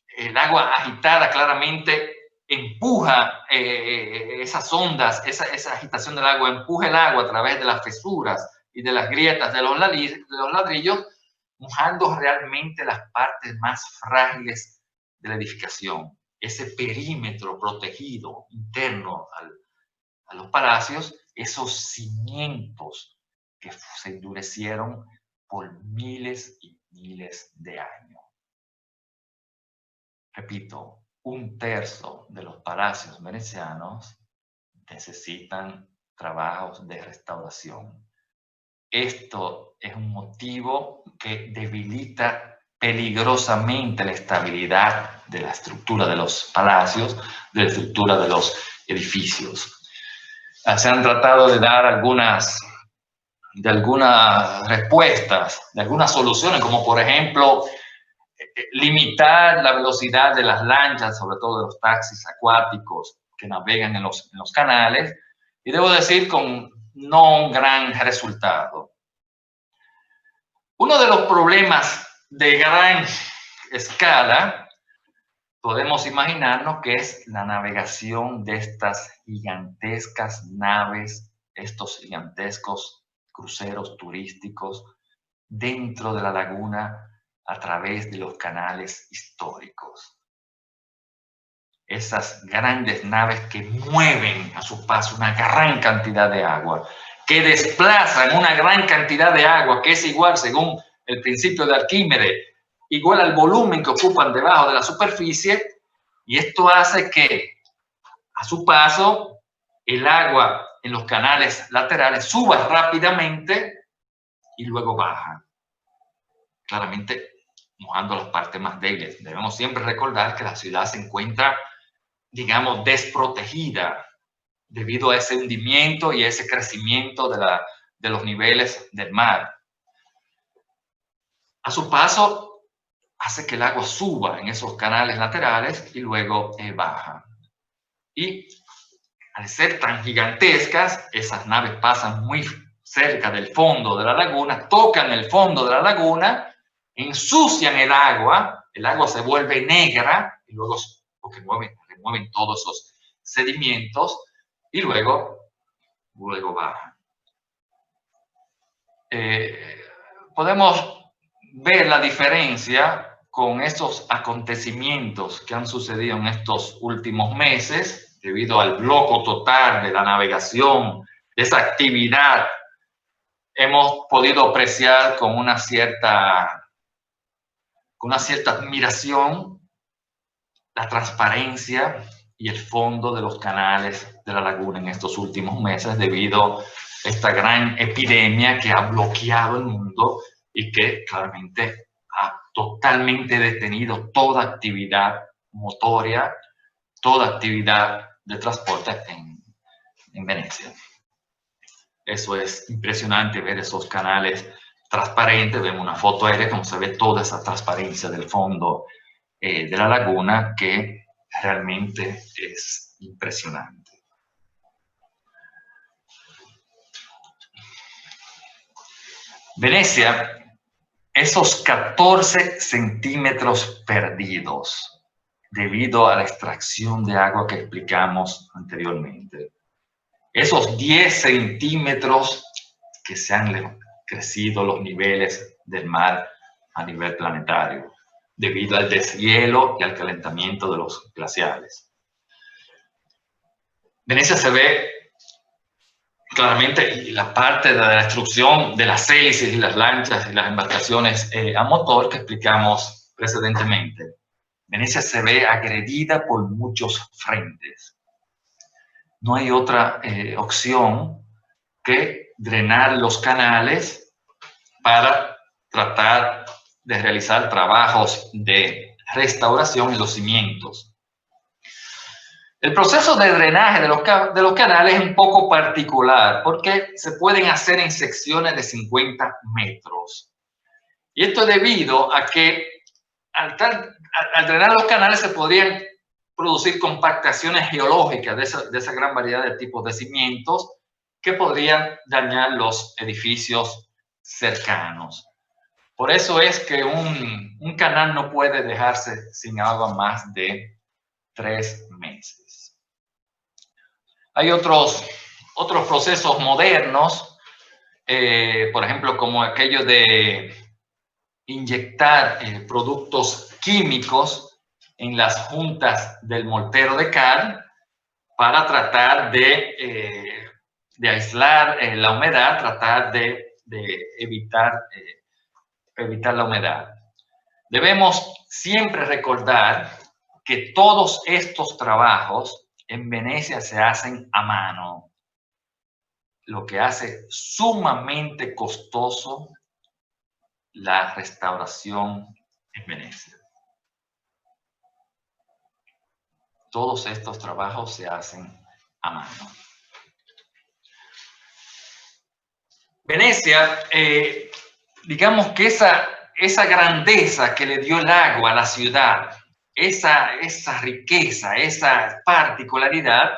El agua agitada claramente empuja esas ondas, esa agitación del agua empuja el agua a través de las fisuras y de las grietas de los ladrillos, mojando realmente las partes más frágiles de la edificación. Ese perímetro protegido interno a los palacios, esos cimientos que se endurecieron por miles y miles de años. Repito, un tercio de los palacios venecianos necesitan trabajos de restauración. Esto es un motivo que debilita peligrosamente la estabilidad de la estructura de los palacios, de la estructura de los edificios. Se han tratado de dar algunas respuestas, de algunas soluciones, como por ejemplo limitar la velocidad de las lanchas, sobre todo de los taxis acuáticos que navegan en los canales, y debo decir con no un gran resultado. Uno de los problemas de gran escala podemos imaginarnos que es la navegación de estas gigantescas naves, estos gigantescos cruceros turísticos dentro de la laguna a través de los canales históricos. Esas grandes naves que mueven a su paso una gran cantidad de agua, que desplazan una gran cantidad de agua, que es igual, según el principio de Arquímedes, igual al volumen que ocupan debajo de la superficie, y esto hace que a su paso el agua en los canales laterales suba rápidamente y luego baja, claramente mojando las partes más débiles. Debemos siempre recordar que la ciudad se encuentra, digamos, desprotegida debido a ese hundimiento y a ese crecimiento de los niveles del mar. A su paso, hace que el agua suba en esos canales laterales y luego baja. Y al ser tan gigantescas, esas naves pasan muy cerca del fondo de la laguna, tocan el fondo de la laguna, ensucian el agua se vuelve negra, y luego, porque remueven todos esos sedimentos, y luego bajan. Podemos ver la diferencia con estos acontecimientos que han sucedido en estos últimos meses, debido al bloqueo total de la navegación, de esa actividad. Hemos podido apreciar con una cierta admiración la transparencia y el fondo de los canales de la laguna en estos últimos meses, debido a esta gran epidemia que ha bloqueado el mundo y que claramente ha totalmente detenido toda actividad motoria, toda actividad de transporte en Venecia. Eso es impresionante, ver esos canales transparentes. Vemos una foto aérea como se ve toda esa transparencia del fondo de la laguna, que realmente es impresionante. Venecia, esos 14 centímetros perdidos debido a la extracción de agua que explicamos anteriormente. Esos 10 centímetros que se han crecido los niveles del mar a nivel planetario, debido al deshielo y al calentamiento de los glaciares. Venecia se ve claramente la parte de la destrucción de las hélices y las lanchas y las embarcaciones a motor que explicamos precedentemente. Venecia se ve agredida por muchos frentes. No hay otra opción que drenar los canales para tratar de realizar trabajos de restauración en los cimientos. El proceso de drenaje de los canales es un poco particular porque se pueden hacer en secciones de 50 metros. Y esto es debido a que al drenar los canales se podrían producir compactaciones geológicas de esa gran variedad de tipos de cimientos que podrían dañar los edificios cercanos. Por eso es que un canal no puede dejarse sin agua más de 3 meses. Hay otros procesos modernos, por ejemplo, como aquello de inyectar productos químicos en las juntas del mortero de cal para tratar de aislar la humedad, tratar de evitar la humedad. Debemos siempre recordar que todos estos trabajos en Venecia se hacen a mano, lo que hace sumamente costoso la restauración en Venecia. Todos estos trabajos se hacen a mano. Venecia, digamos que esa grandeza que le dio el agua a la ciudad, esa riqueza, esa particularidad,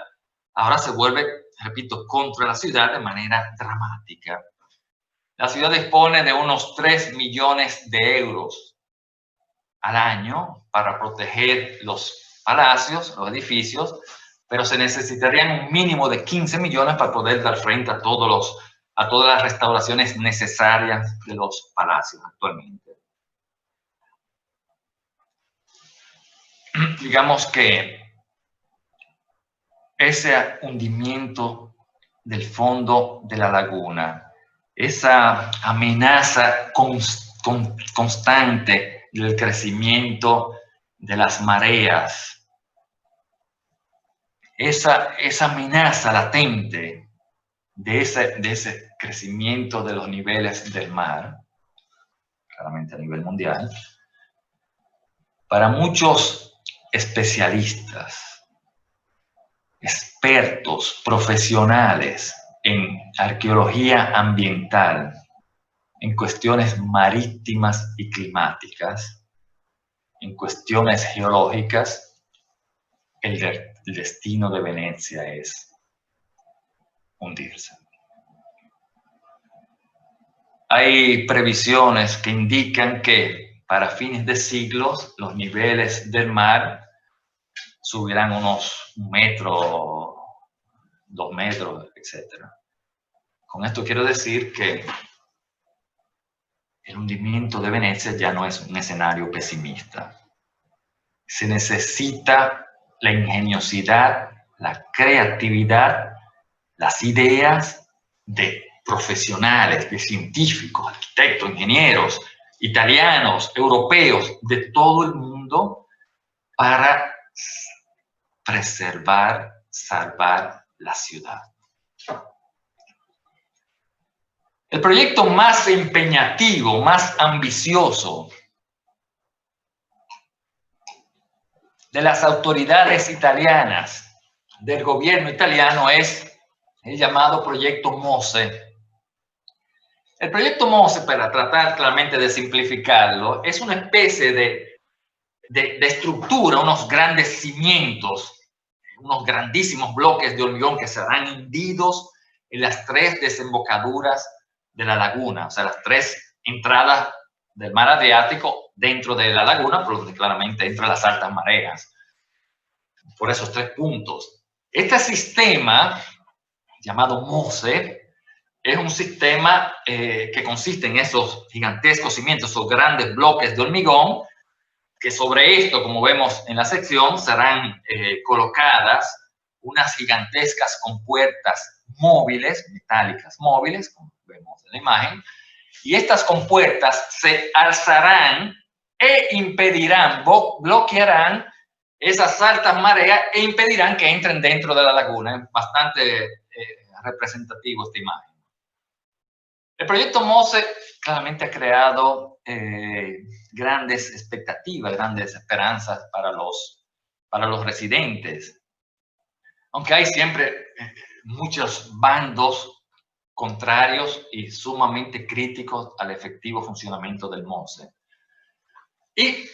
ahora se vuelve, repito, contra la ciudad de manera dramática. La ciudad dispone de unos 3 millones de euros al año para proteger los palacios, los edificios, pero se necesitarían un mínimo de 15 millones para poder dar frente a todas las restauraciones necesarias de los palacios actualmente. Digamos que ese hundimiento del fondo de la laguna, esa amenaza constante constante del crecimiento de las mareas, esa amenaza latente de ese crecimiento de los niveles del mar, claramente a nivel mundial, para muchos especialistas, expertos, profesionales en arqueología ambiental, en cuestiones marítimas y climáticas, en cuestiones geológicas, el destino de Venecia es hundirse. Hay previsiones que indican que para fines de siglos los niveles del mar subirán unos 1 metro, 2 metros, etc. Con esto quiero decir que el hundimiento de Venecia ya no es un escenario pesimista. Se necesita la ingeniosidad, la creatividad, las ideas de profesionales, de científicos, arquitectos, ingenieros, italianos, europeos, de todo el mundo para preservar, salvar la ciudad. El proyecto más empeñativo, más ambicioso de las autoridades italianas, del gobierno italiano, es el llamado Proyecto MOSE. El Proyecto MOSE, para tratar claramente de simplificarlo, es una especie de estructura, unos grandes cimientos, unos grandísimos bloques de hormigón que serán hundidos en las 3 desembocaduras de la laguna, o sea, las 3 entradas del mar Adriático dentro de la laguna, por donde claramente entran las altas mareas, por esos 3 puntos. Este sistema, llamado MOSE, es un sistema que consiste en esos gigantescos cimientos, esos grandes bloques de hormigón, que sobre esto, como vemos en la sección, serán colocadas unas gigantescas compuertas móviles, metálicas móviles, como vemos en la imagen, y estas compuertas se alzarán e impedirán, bloquearán esas altas mareas e impedirán que entren dentro de la laguna. Es bastante representativo esta imagen. El proyecto MOSE claramente ha creado grandes expectativas, grandes esperanzas para los residentes, aunque hay siempre muchos bandos contrarios y sumamente críticos al efectivo funcionamiento del MOSE. Y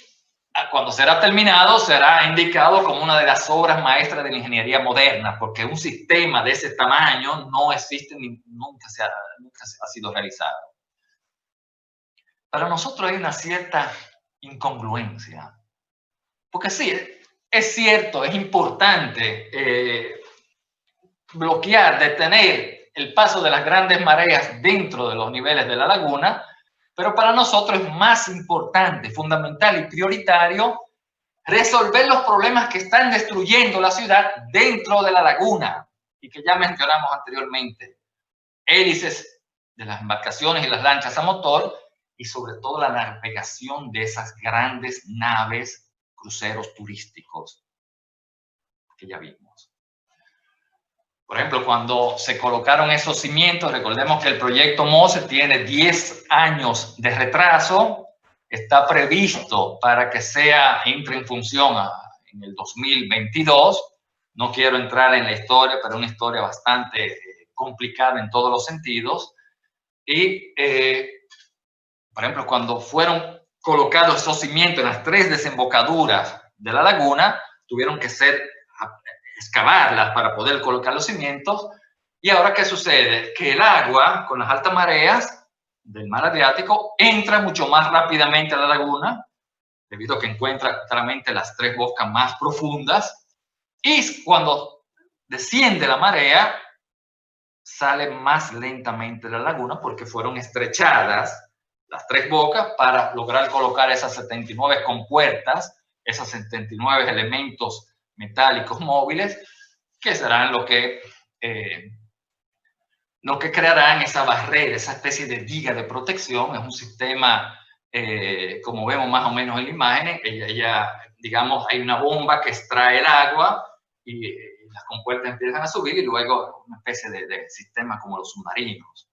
cuando será terminado, será indicado como una de las obras maestras de la ingeniería moderna, porque un sistema de ese tamaño no existe, nunca ha sido realizado. Para nosotros hay una cierta incongruencia, porque sí, es cierto, es importante bloquear, detener el paso de las grandes mareas dentro de los niveles de la laguna, pero para nosotros es más importante, fundamental y prioritario resolver los problemas que están destruyendo la ciudad dentro de la laguna y que ya mencionamos anteriormente. Hélices de las embarcaciones y las lanchas a motor y sobre todo la navegación de esas grandes naves, cruceros turísticos que ya vimos. Por ejemplo, cuando se colocaron esos cimientos, recordemos que el proyecto MOSE tiene 10 años de retraso, está previsto para que entre en función en el 2022. No quiero entrar en la historia, pero es una historia bastante complicada en todos los sentidos. Y, por ejemplo, cuando fueron colocados esos cimientos en las 3 desembocaduras de la laguna, tuvieron que excavarlas para poder colocar los cimientos. Y ahora, ¿qué sucede? Que el agua, con las altas mareas del mar Adriático, entra mucho más rápidamente a la laguna, debido a que encuentra claramente las 3 bocas más profundas, y cuando desciende la marea, sale más lentamente de la laguna porque fueron estrechadas las 3 bocas para lograr colocar esas 79 compuertas, esos 79 elementos metálicos móviles, que serán lo que crearán esa barrera, esa especie de diga de protección. Es un sistema como vemos más o menos en la imagen, digamos, hay una bomba que extrae el agua y las compuertas empiezan a subir y luego una especie de sistema como los submarinos.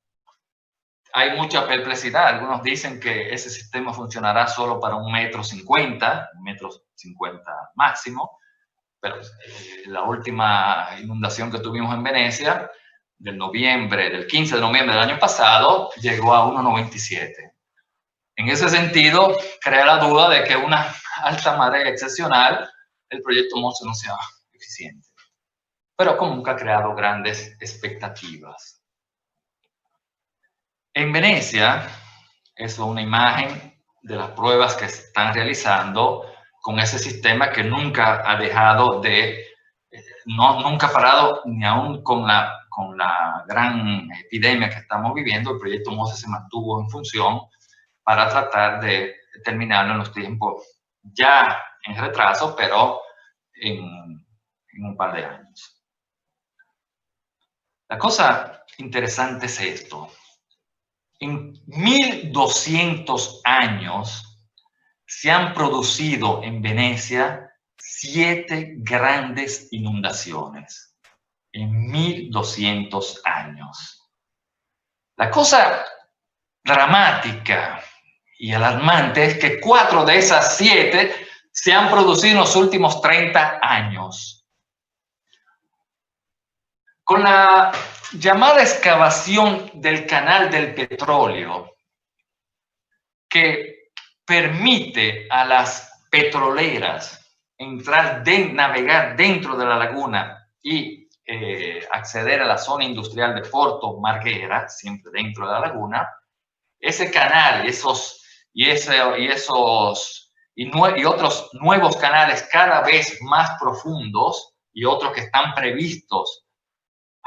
Hay mucha perplejidad. Algunos dicen que ese sistema funcionará solo para 1,50 m máximo, pero la última inundación que tuvimos en Venecia, del 15 de noviembre del año pasado, llegó a 1,97. En ese sentido, crea la duda de que una alta marea excepcional, el proyecto MOSE no sea eficiente. Pero nunca ha creado grandes expectativas. En Venecia, es una imagen de las pruebas que se están realizando con ese sistema que nunca ha dejado nunca ha parado, ni aún con la gran epidemia que estamos viviendo. El proyecto MOSE se mantuvo en función para tratar de terminarlo en los tiempos ya en retraso, pero en un par de años. La cosa interesante es esto. En 1200 años se han producido en Venecia 7 grandes inundaciones. En 1200 años. La cosa dramática y alarmante es que 4 de esas 7 se han producido en los últimos 30 años. Con la llamada excavación del canal del petróleo, que permite a las petroleras navegar dentro de la laguna y acceder a la zona industrial de Porto Marghera, siempre dentro de la laguna, ese canal y otros nuevos canales cada vez más profundos y otros que están previstos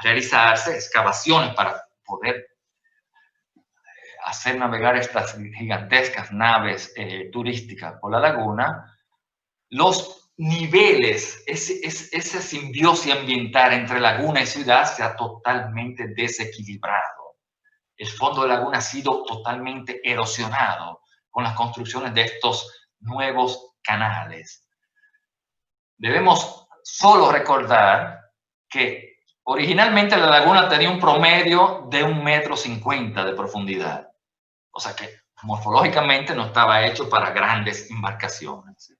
realizarse, excavaciones para poder hacer navegar estas gigantescas naves turísticas por la laguna, los niveles, esa simbiosis ambiental entre laguna y ciudad se ha totalmente desequilibrado. El fondo de la laguna ha sido totalmente erosionado con las construcciones de estos nuevos canales. Debemos solo recordar que originalmente la laguna tenía un promedio de 1,50 m de profundidad. O sea que morfológicamente no estaba hecho para grandes embarcaciones.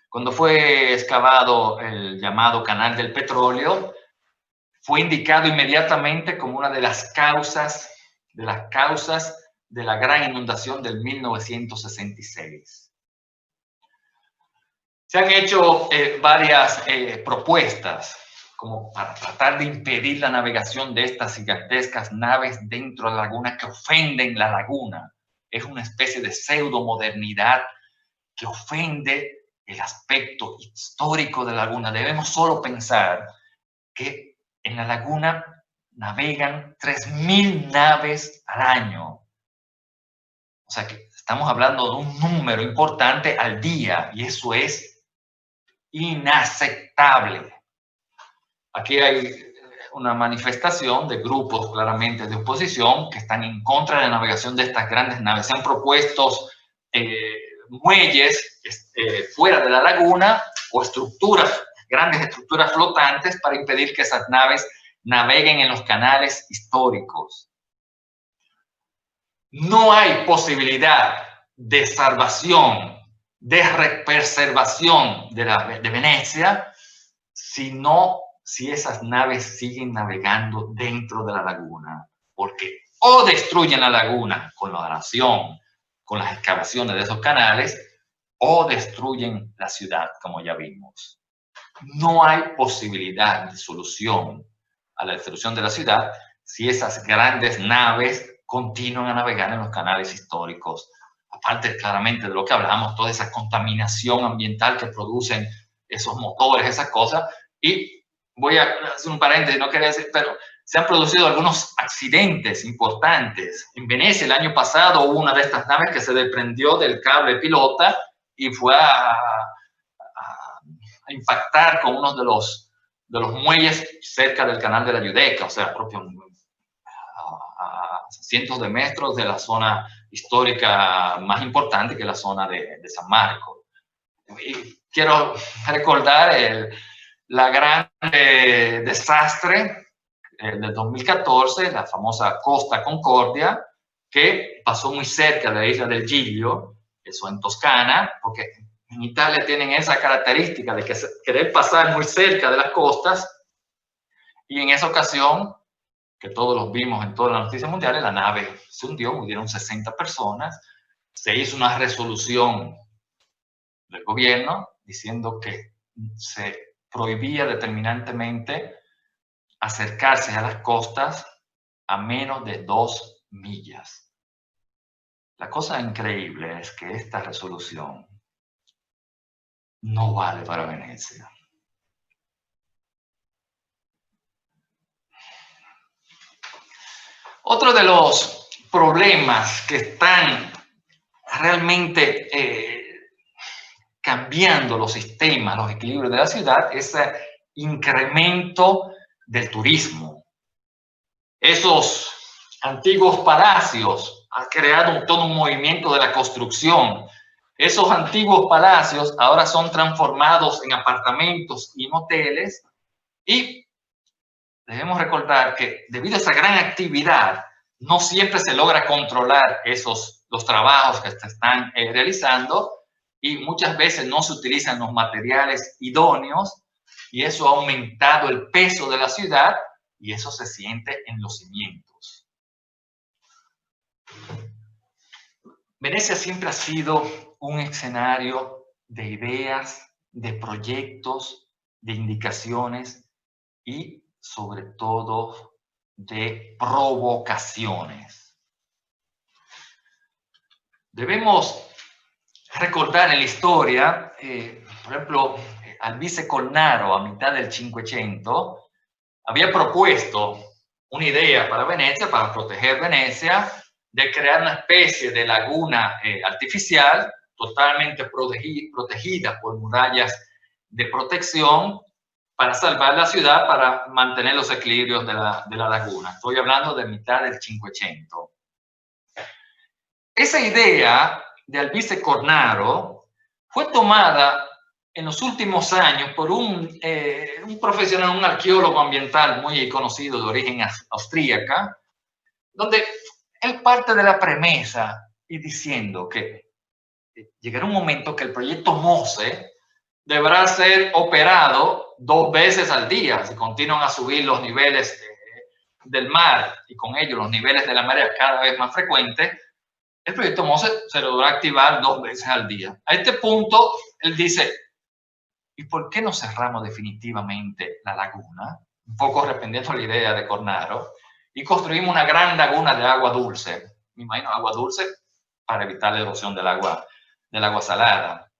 Cuando fue excavado el llamado Canal del Petróleo, fue indicado inmediatamente como una de las causas de la gran inundación del 1966. Se han hecho varias propuestas como para tratar de impedir la navegación de estas gigantescas naves dentro de la laguna que ofenden la laguna. Es una especie de pseudo-modernidad que ofende el aspecto histórico de la laguna. Debemos solo pensar que en la laguna navegan 3.000 naves al año. O sea que estamos hablando de un número importante al día y eso es inaceptable. Aquí hay una manifestación de grupos claramente de oposición que están en contra de la navegación de estas grandes naves. Se han propuesto muelles fuera de la laguna o grandes estructuras flotantes para impedir que esas naves naveguen en los canales históricos. No hay posibilidad de salvación, de preservación de Venecia si esas naves siguen navegando dentro de la laguna, porque o destruyen la laguna con la oración, con las excavaciones de esos canales, o destruyen la ciudad, como ya vimos. No hay posibilidad de solución a la destrucción de la ciudad si esas grandes naves continúan a navegar en los canales históricos. Aparte, claramente, de lo que hablamos, toda esa contaminación ambiental que producen esos motores, esas cosas. Y voy a hacer un paréntesis, no quería decir, pero se han producido algunos accidentes importantes. En Venecia, el año pasado, hubo una de estas naves que se desprendió del cable pilota y fue a impactar con uno de los muelles cerca del canal de la Giudecca, o sea, cientos de metros de la zona histórica más importante, que es la zona de San Marcos. Y quiero recordar la gran desastre del 2014, la famosa Costa Concordia, que pasó muy cerca de la isla del Giglio, eso en Toscana, porque en Italia tienen esa característica de querer pasar muy cerca de las costas, y en esa ocasión, que todos los vimos en todas las noticias mundiales, la nave se hundió, murieron 60 personas, se hizo una resolución del gobierno diciendo que se prohibía determinantemente acercarse a las costas a menos de 2 millas. La cosa increíble es que esta resolución no vale para Venecia. Otro de los problemas que están realmente cambiando los sistemas, los equilibrios de la ciudad, es el incremento del turismo. Esos antiguos palacios han creado todo un movimiento de la construcción. Esos antiguos palacios ahora son transformados en apartamentos y en hoteles, y debemos recordar que debido a esa gran actividad no siempre se logra controlar los trabajos que se están realizando, y muchas veces no se utilizan los materiales idóneos, y eso ha aumentado el peso de la ciudad, y eso se siente en los cimientos. Venecia siempre ha sido un escenario de ideas, de proyectos, de indicaciones y sobre todo de provocaciones. Debemos recordar en la historia, por ejemplo, Albise Cornaro a mitad del Cinquecento había propuesto una idea para Venecia, para proteger Venecia, de crear una especie de laguna artificial totalmente protegida por murallas de protección para salvar la ciudad, para mantener los equilibrios de la laguna. Estoy hablando de mitad del Cinquecento. Esa idea de Albise Cornaro fue tomada en los últimos años por un profesional, un arqueólogo ambiental muy conocido de origen austríaca, donde él parte de la premisa y diciendo que llegará un momento que el proyecto MOSE deberá ser operado 2 veces al día si continúan a subir los niveles del mar y con ello los niveles de la marea cada vez más frecuentes. El proyecto MOSE se deberá activar 2 veces al día. A este punto, él dice, ¿y por qué no cerramos definitivamente la laguna? Un poco respondiendo a la idea de Cornaro, y construimos una gran laguna de agua dulce. Me imagino agua dulce para evitar la erosión del agua salada.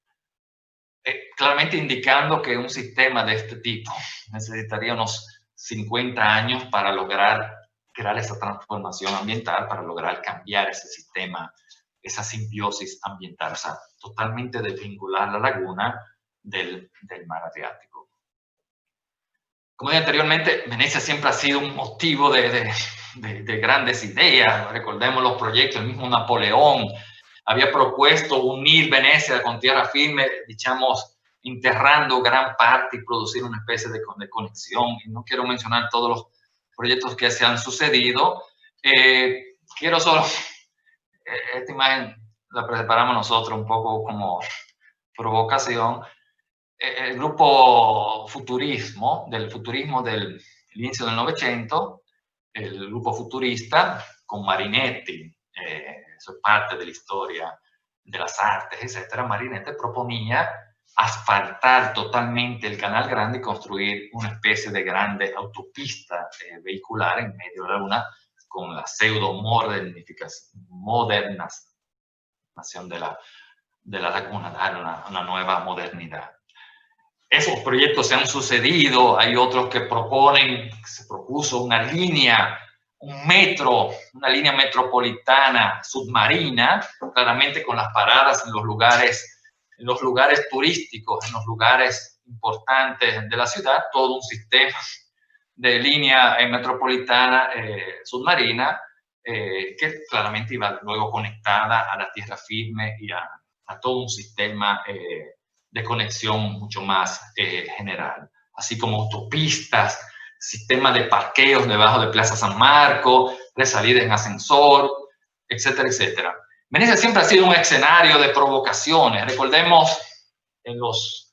Claramente indicando que un sistema de este tipo necesitaría unos 50 años para lograr crear esa transformación ambiental, para lograr cambiar ese sistema, esa simbiosis ambiental, o sea, totalmente desvincular la laguna del mar Adriático. Como dije anteriormente, Venecia siempre ha sido un motivo de grandes ideas. Recordemos los proyectos, el mismo Napoleón había propuesto unir Venecia con tierra firme, digamos, enterrando gran parte y producir una especie de conexión. Y no quiero mencionar todos los proyectos que se han sucedido. Quiero solo, esta imagen la preparamos nosotros un poco como provocación. El grupo futurismo del inicio del Novecento, el grupo futurista con Marinetti, eso es parte de la historia de las artes, etc. Marinetti proponía asfaltar totalmente el Canal Grande y construir una especie de grande autopista vehicular en medio de la laguna, con la pseudo-modernación de la laguna, dar una nueva modernidad. Esos proyectos se han sucedido, hay otros que se propuso una línea, un metro, una línea metropolitana submarina, claramente con las paradas en los lugares turísticos, en los lugares importantes de la ciudad, todo un sistema de línea metropolitana submarina que claramente iba luego conectada a la tierra firme y a todo un sistema de conexión mucho más general, así como autopistas, sistemas de parqueos debajo de Plaza San Marco, de salida en ascensor, etcétera, etcétera. Venecia siempre ha sido un escenario de provocaciones. Recordemos en los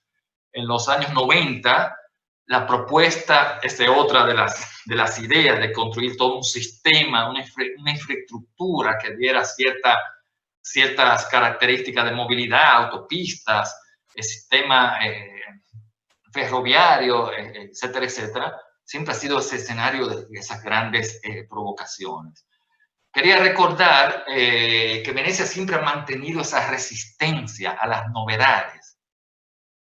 años 90, la propuesta es otra de las ideas de construir todo un sistema, una infraestructura que diera ciertas características de movilidad, autopistas, el sistema ferroviario, etcétera, etcétera. Siempre ha sido ese escenario de esas grandes provocaciones. Quería recordar que Venecia siempre ha mantenido esa resistencia a las novedades.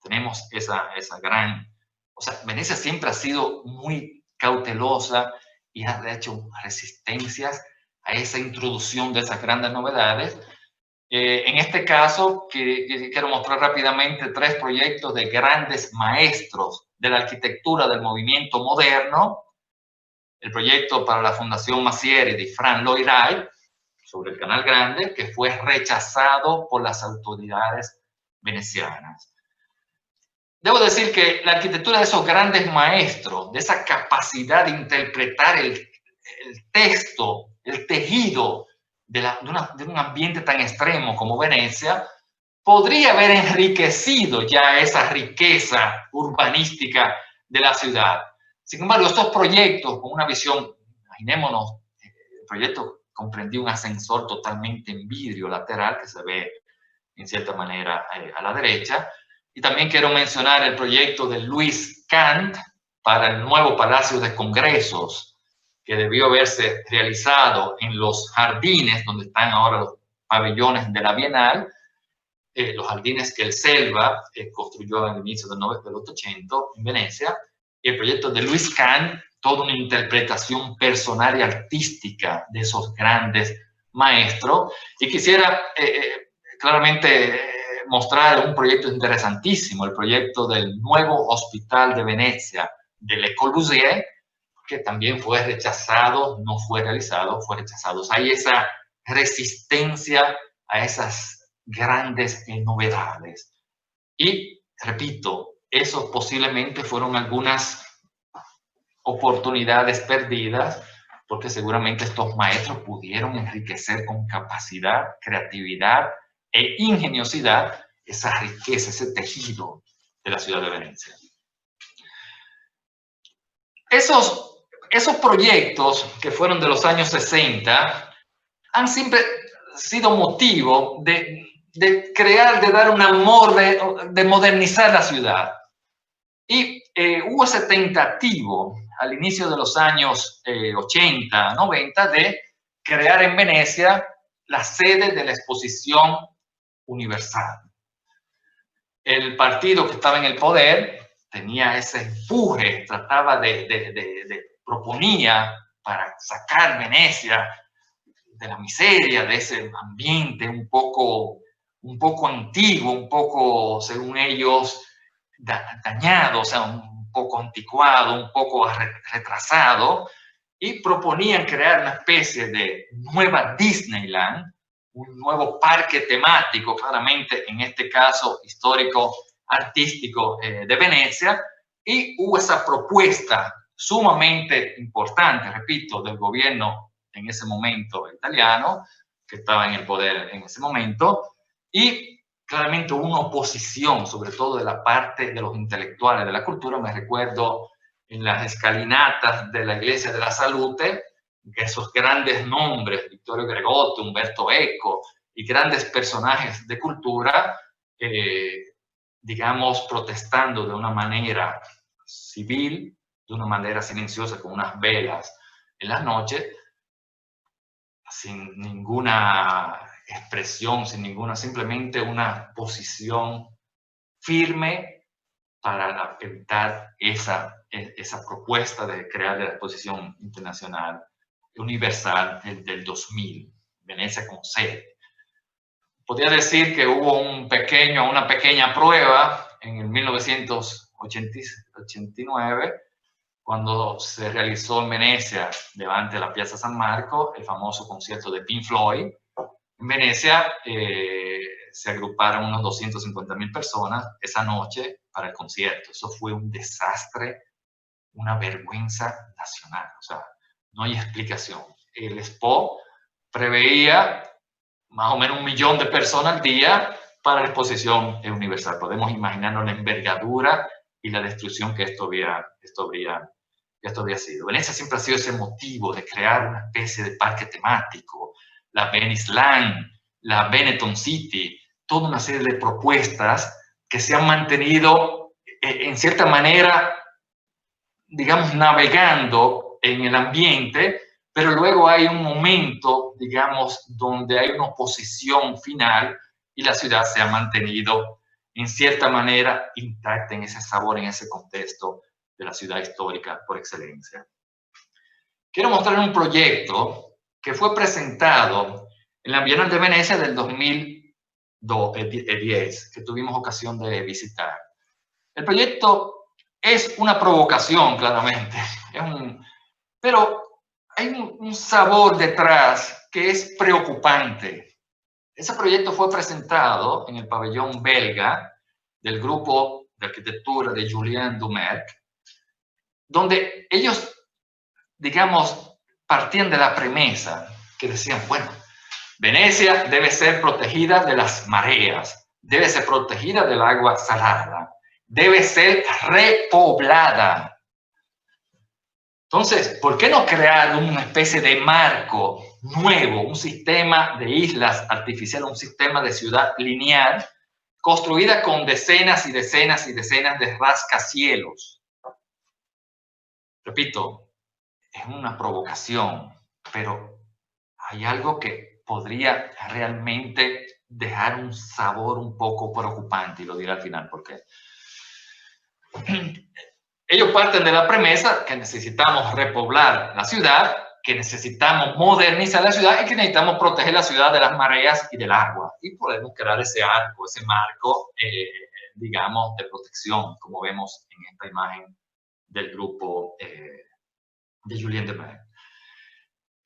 Tenemos esa gran... O sea, Venecia siempre ha sido muy cautelosa y ha hecho resistencias a esa introducción de esas grandes novedades. En este caso, quiero mostrar rápidamente 3 proyectos de grandes maestros de la arquitectura del movimiento moderno. El proyecto para la Fundación Massieri de Frank Lloyd Wright sobre el Canal Grande, que fue rechazado por las autoridades venecianas. Debo decir que la arquitectura de esos grandes maestros, de esa capacidad de interpretar el texto, el tejido de un ambiente tan extremo como Venecia, podría haber enriquecido ya esa riqueza urbanística de la ciudad. Sin embargo, estos proyectos con una visión, imaginémonos, el proyecto comprendía un ascensor totalmente en vidrio lateral que se ve en cierta manera a la derecha. Y también quiero mencionar el proyecto de Louis Kahn para el nuevo Palacio de Congresos, que debió haberse realizado en los jardines donde están ahora los pabellones de la Bienal, los jardines que el Selva construyó al inicio del 800 en Venecia, y el proyecto de Louis Kahn, toda una interpretación personal y artística de esos grandes maestros. Y quisiera claramente mostrar un proyecto interesantísimo, el proyecto del nuevo Hospital de Venecia, de Le Corbusier, que también fue rechazado, no fue realizado, fue rechazado. O sea, hay esa resistencia a esas grandes novedades. Y, repito, eso posiblemente fueron algunas oportunidades perdidas, porque seguramente estos maestros pudieron enriquecer con capacidad, creatividad e ingeniosidad esa riqueza, ese tejido de la ciudad de Venecia. Esos proyectos que fueron de los años 60 han siempre sido motivo de crear, de dar un amor, de modernizar la ciudad. Y hubo ese tentativo al inicio de los años 80, 90 de crear en Venecia la sede de la Exposición Universal. El partido que estaba en el poder tenía ese empuje, trataba proponía para sacar Venecia de la miseria, de ese ambiente un poco antiguo, un poco, según ellos, dañado, o sea, un poco anticuado, un poco retrasado, y proponían crear una especie de nueva Disneyland, un nuevo parque temático, claramente en este caso histórico, artístico de Venecia, y hubo esa propuesta sumamente importante, repito, del gobierno en ese momento italiano, que estaba en el poder en ese momento, y claramente una oposición, sobre todo de la parte de los intelectuales de la cultura. Me recuerdo en las escalinatas de la Iglesia de la Salute, que esos grandes nombres, Vittorio Gregotti, Umberto Eco, y grandes personajes de cultura, digamos, protestando de una manera civil, de una manera silenciosa, con unas velas en las noches, sin ninguna expresión, sin ninguna, simplemente una posición firme para evitar esa propuesta de crear la Exposición Internacional Universal del 2000, Venecia como sede. Podría decir que hubo una pequeña prueba en el 1989, cuando se realizó en Venecia, delante de la Piazza San Marco, el famoso concierto de Pink Floyd. En Venecia se agruparon unos 250.000 personas esa noche para el concierto. Eso fue un desastre, una vergüenza nacional. O sea, no hay explicación. El Expo preveía más o menos 1 millón de personas al día para la exposición universal. Podemos imaginarnos la envergadura y la destrucción que esto habría sido. Venecia siempre ha sido ese motivo de crear una especie de parque temático, la Venice Land, la Benetton City, toda una serie de propuestas que se han mantenido en cierta manera, digamos, navegando en el ambiente, pero luego hay un momento, digamos, donde hay una oposición final y la ciudad se ha mantenido en cierta manera intacta en ese sabor, en ese contexto de la ciudad histórica por excelencia. Quiero mostrar un proyecto que fue presentado en la Bienal de Venecia del 2010, que tuvimos ocasión de visitar. El proyecto es una provocación, claramente, pero hay un sabor detrás que es preocupante. Ese proyecto fue presentado en el pabellón belga del grupo de arquitectura de Julien Dumerc, donde ellos, digamos, partían de la premisa que decían, bueno, Venecia debe ser protegida de las mareas, debe ser protegida del agua salada, debe ser repoblada. Entonces, ¿por qué no crear una especie de marco nuevo, un sistema de islas artificiales, un sistema de ciudad lineal, construida con decenas y decenas y decenas de rascacielos? Repito, es una provocación, pero hay algo que podría realmente dejar un sabor un poco preocupante, y lo diré al final porque ellos parten de la premisa que necesitamos repoblar la ciudad, que necesitamos modernizar la ciudad y que necesitamos proteger la ciudad de las mareas y del agua. Y podemos crear ese arco, ese marco, digamos, de protección, como vemos en esta imagen del grupo de Julien Dumerc.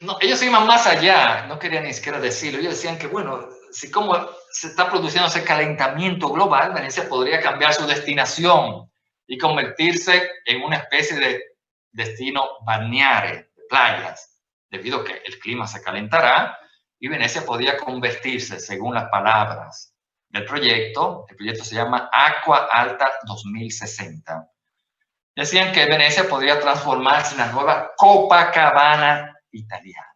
No, ellos iban más allá, no querían ni siquiera decirlo. Ellos decían que, bueno, si como se está produciendo ese calentamiento global, Venecia podría cambiar su destinación y convertirse en una especie de destino balneare, de playas, debido a que el clima se calentará y Venecia podría convertirse, según las palabras del proyecto, el proyecto se llama Acqua Alta 2060. Decían que Venecia podría transformarse en la nueva Copacabana italiana.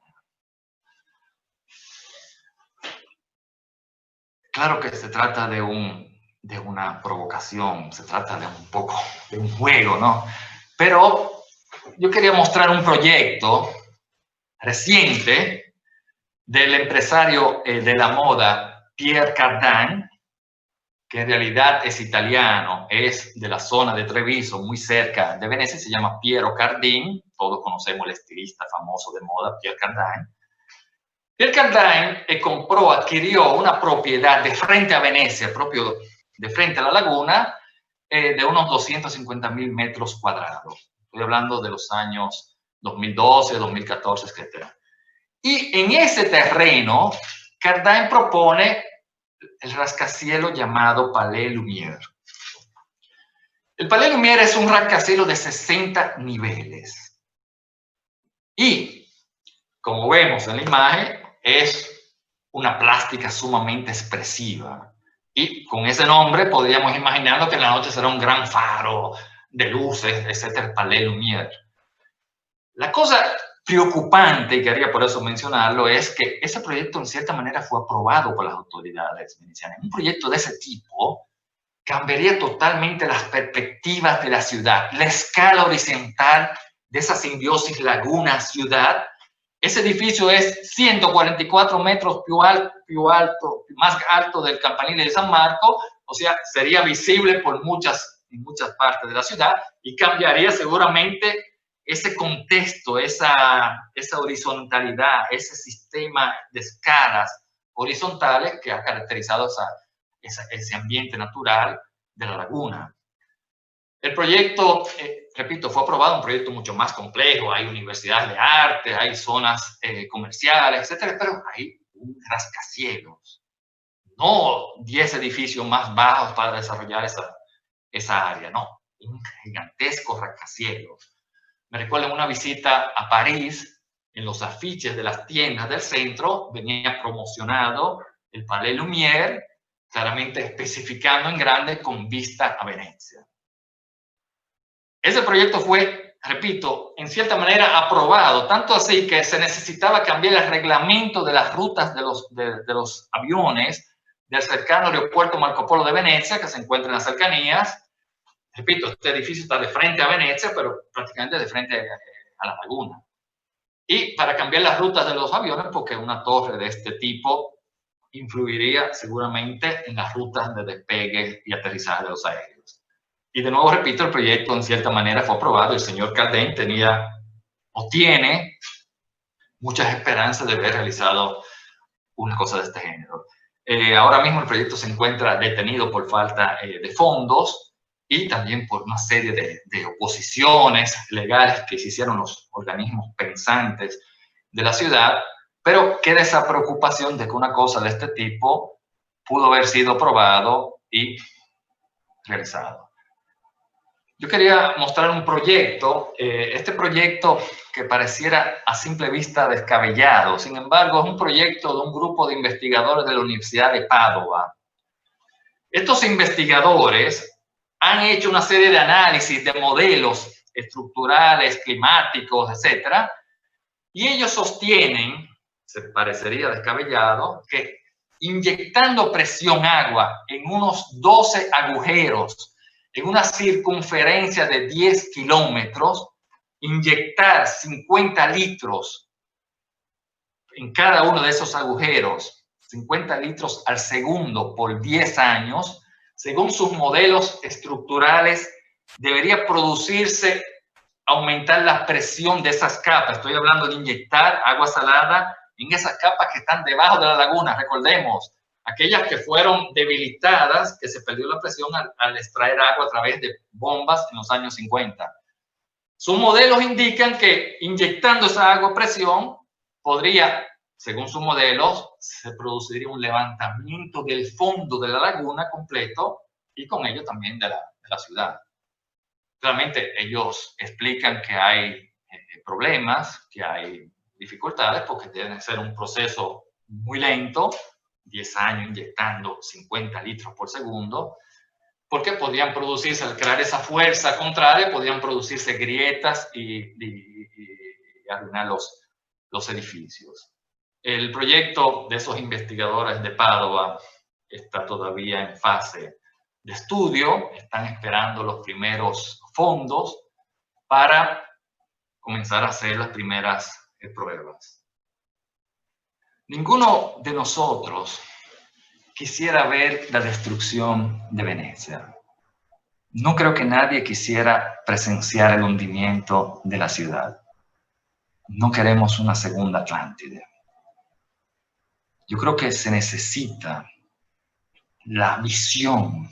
Claro que se trata de una provocación, se trata de un poco de un juego, ¿no? Pero yo quería mostrar un proyecto reciente del empresario de la moda Pierre Cardin, que en realidad es italiano, es de la zona de Treviso, muy cerca de Venecia, se llama Piero Cardin, todos conocemos el estilista famoso de moda, Pierre Cardin. Pierre Cardin adquirió una propiedad de frente a Venecia, propio de frente a la laguna, de unos 250.000 metros cuadrados. Estoy hablando de los años 2012, 2014, etc. Y en ese terreno, Cardin propone el rascacielos llamado Palais Lumière. El Palais Lumière es un rascacielos de 60 niveles. Y, como vemos en la imagen, es una plástica sumamente expresiva. Y con ese nombre podríamos imaginarnos que en la noche será un gran faro de luces, etcétera, el Palais Lumière. La cosa preocupante, y quería por eso mencionarlo, es que ese proyecto en cierta manera fue aprobado por las autoridades venecianas. Un proyecto de ese tipo cambiaría totalmente las perspectivas de la ciudad, la escala horizontal de esa simbiosis laguna-ciudad. Ese edificio es 144 metros más alto del campanile de San Marco, o sea, sería visible en muchas partes de la ciudad y cambiaría seguramente ese contexto, esa horizontalidad, ese sistema de escalas horizontales que ha caracterizado ese ambiente natural de la laguna. El proyecto, repito, fue aprobado, un proyecto mucho más complejo. Hay universidades de arte, hay zonas comerciales, etcétera, pero hay un rascacielos. No 10 edificios más bajos para desarrollar esa área, no. Un gigantesco rascacielos. Me recuerdo una visita a París, en los afiches de las tiendas del centro venía promocionado el Palais Lumière, claramente especificando en grande con vista a Venecia. Ese proyecto fue, repito, en cierta manera aprobado, tanto así que se necesitaba cambiar el reglamento de las rutas de los aviones del cercano aeropuerto Marco Polo de Venecia, que se encuentra en las cercanías. Repito, este edificio está de frente a Venecia, pero prácticamente de frente a la laguna. Y para cambiar las rutas de los aviones, porque una torre de este tipo influiría seguramente en las rutas de despegue y aterrizaje de los aéreos. Y de nuevo, repito, el proyecto en cierta manera fue aprobado. El señor Cardin tenía o tiene muchas esperanzas de haber realizado una cosa de este género. Ahora mismo el proyecto se encuentra detenido por falta de fondos y también por una serie de oposiciones legales que se hicieron los organismos pensantes de la ciudad, pero queda esa preocupación de que una cosa de este tipo pudo haber sido aprobado y realizado. Yo quería mostrar un proyecto, este proyecto que pareciera a simple vista descabellado, sin embargo es un proyecto de un grupo de investigadores de la Universidad de Padua. Estos investigadores han hecho una serie de análisis de modelos estructurales, climáticos, etcétera, y ellos sostienen, se parecería descabellado, que inyectando presión agua en unos 12 agujeros, en una circunferencia de 10 kilómetros, inyectar 50 litros en cada uno de esos agujeros, 50 litros al segundo por 10 años, según sus modelos estructurales, debería producirse, aumentar la presión de esas capas. Estoy hablando de inyectar agua salada en esas capas que están debajo de la laguna. Recordemos, aquellas que fueron debilitadas, que se perdió la presión al extraer agua a través de bombas en los años 50. Sus modelos indican que inyectando esa agua a presión podría, según sus modelos, se produciría un levantamiento del fondo de la laguna completo y con ello también de la ciudad. Realmente ellos explican que hay problemas, que hay dificultades, porque debe ser un proceso muy lento, 10 años inyectando 50 litros por segundo, porque podrían producirse, al crear esa fuerza contraria, podrían producirse grietas y arruinar los edificios. El proyecto de esos investigadores de Padua está todavía en fase de estudio, están esperando los primeros fondos para comenzar a hacer las primeras pruebas. Ninguno de nosotros quisiera ver la destrucción de Venecia. No creo que nadie quisiera presenciar el hundimiento de la ciudad. No queremos una segunda Atlántida. Yo creo que se necesita la visión,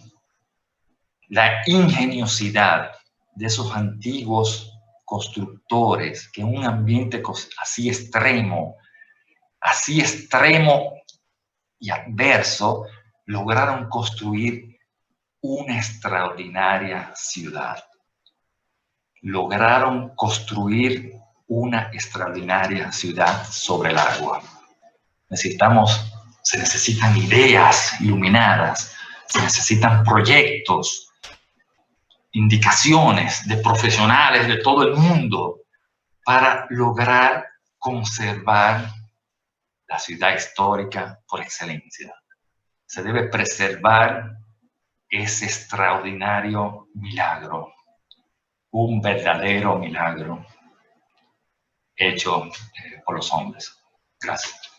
la ingeniosidad de esos antiguos constructores que en un ambiente así extremo y adverso, lograron construir una extraordinaria ciudad. Lograron construir una extraordinaria ciudad sobre el agua. Se necesitan ideas iluminadas, se necesitan proyectos, indicaciones de profesionales de todo el mundo para lograr conservar la ciudad histórica por excelencia. Se debe preservar ese extraordinario milagro, un verdadero milagro hecho por los hombres. Gracias.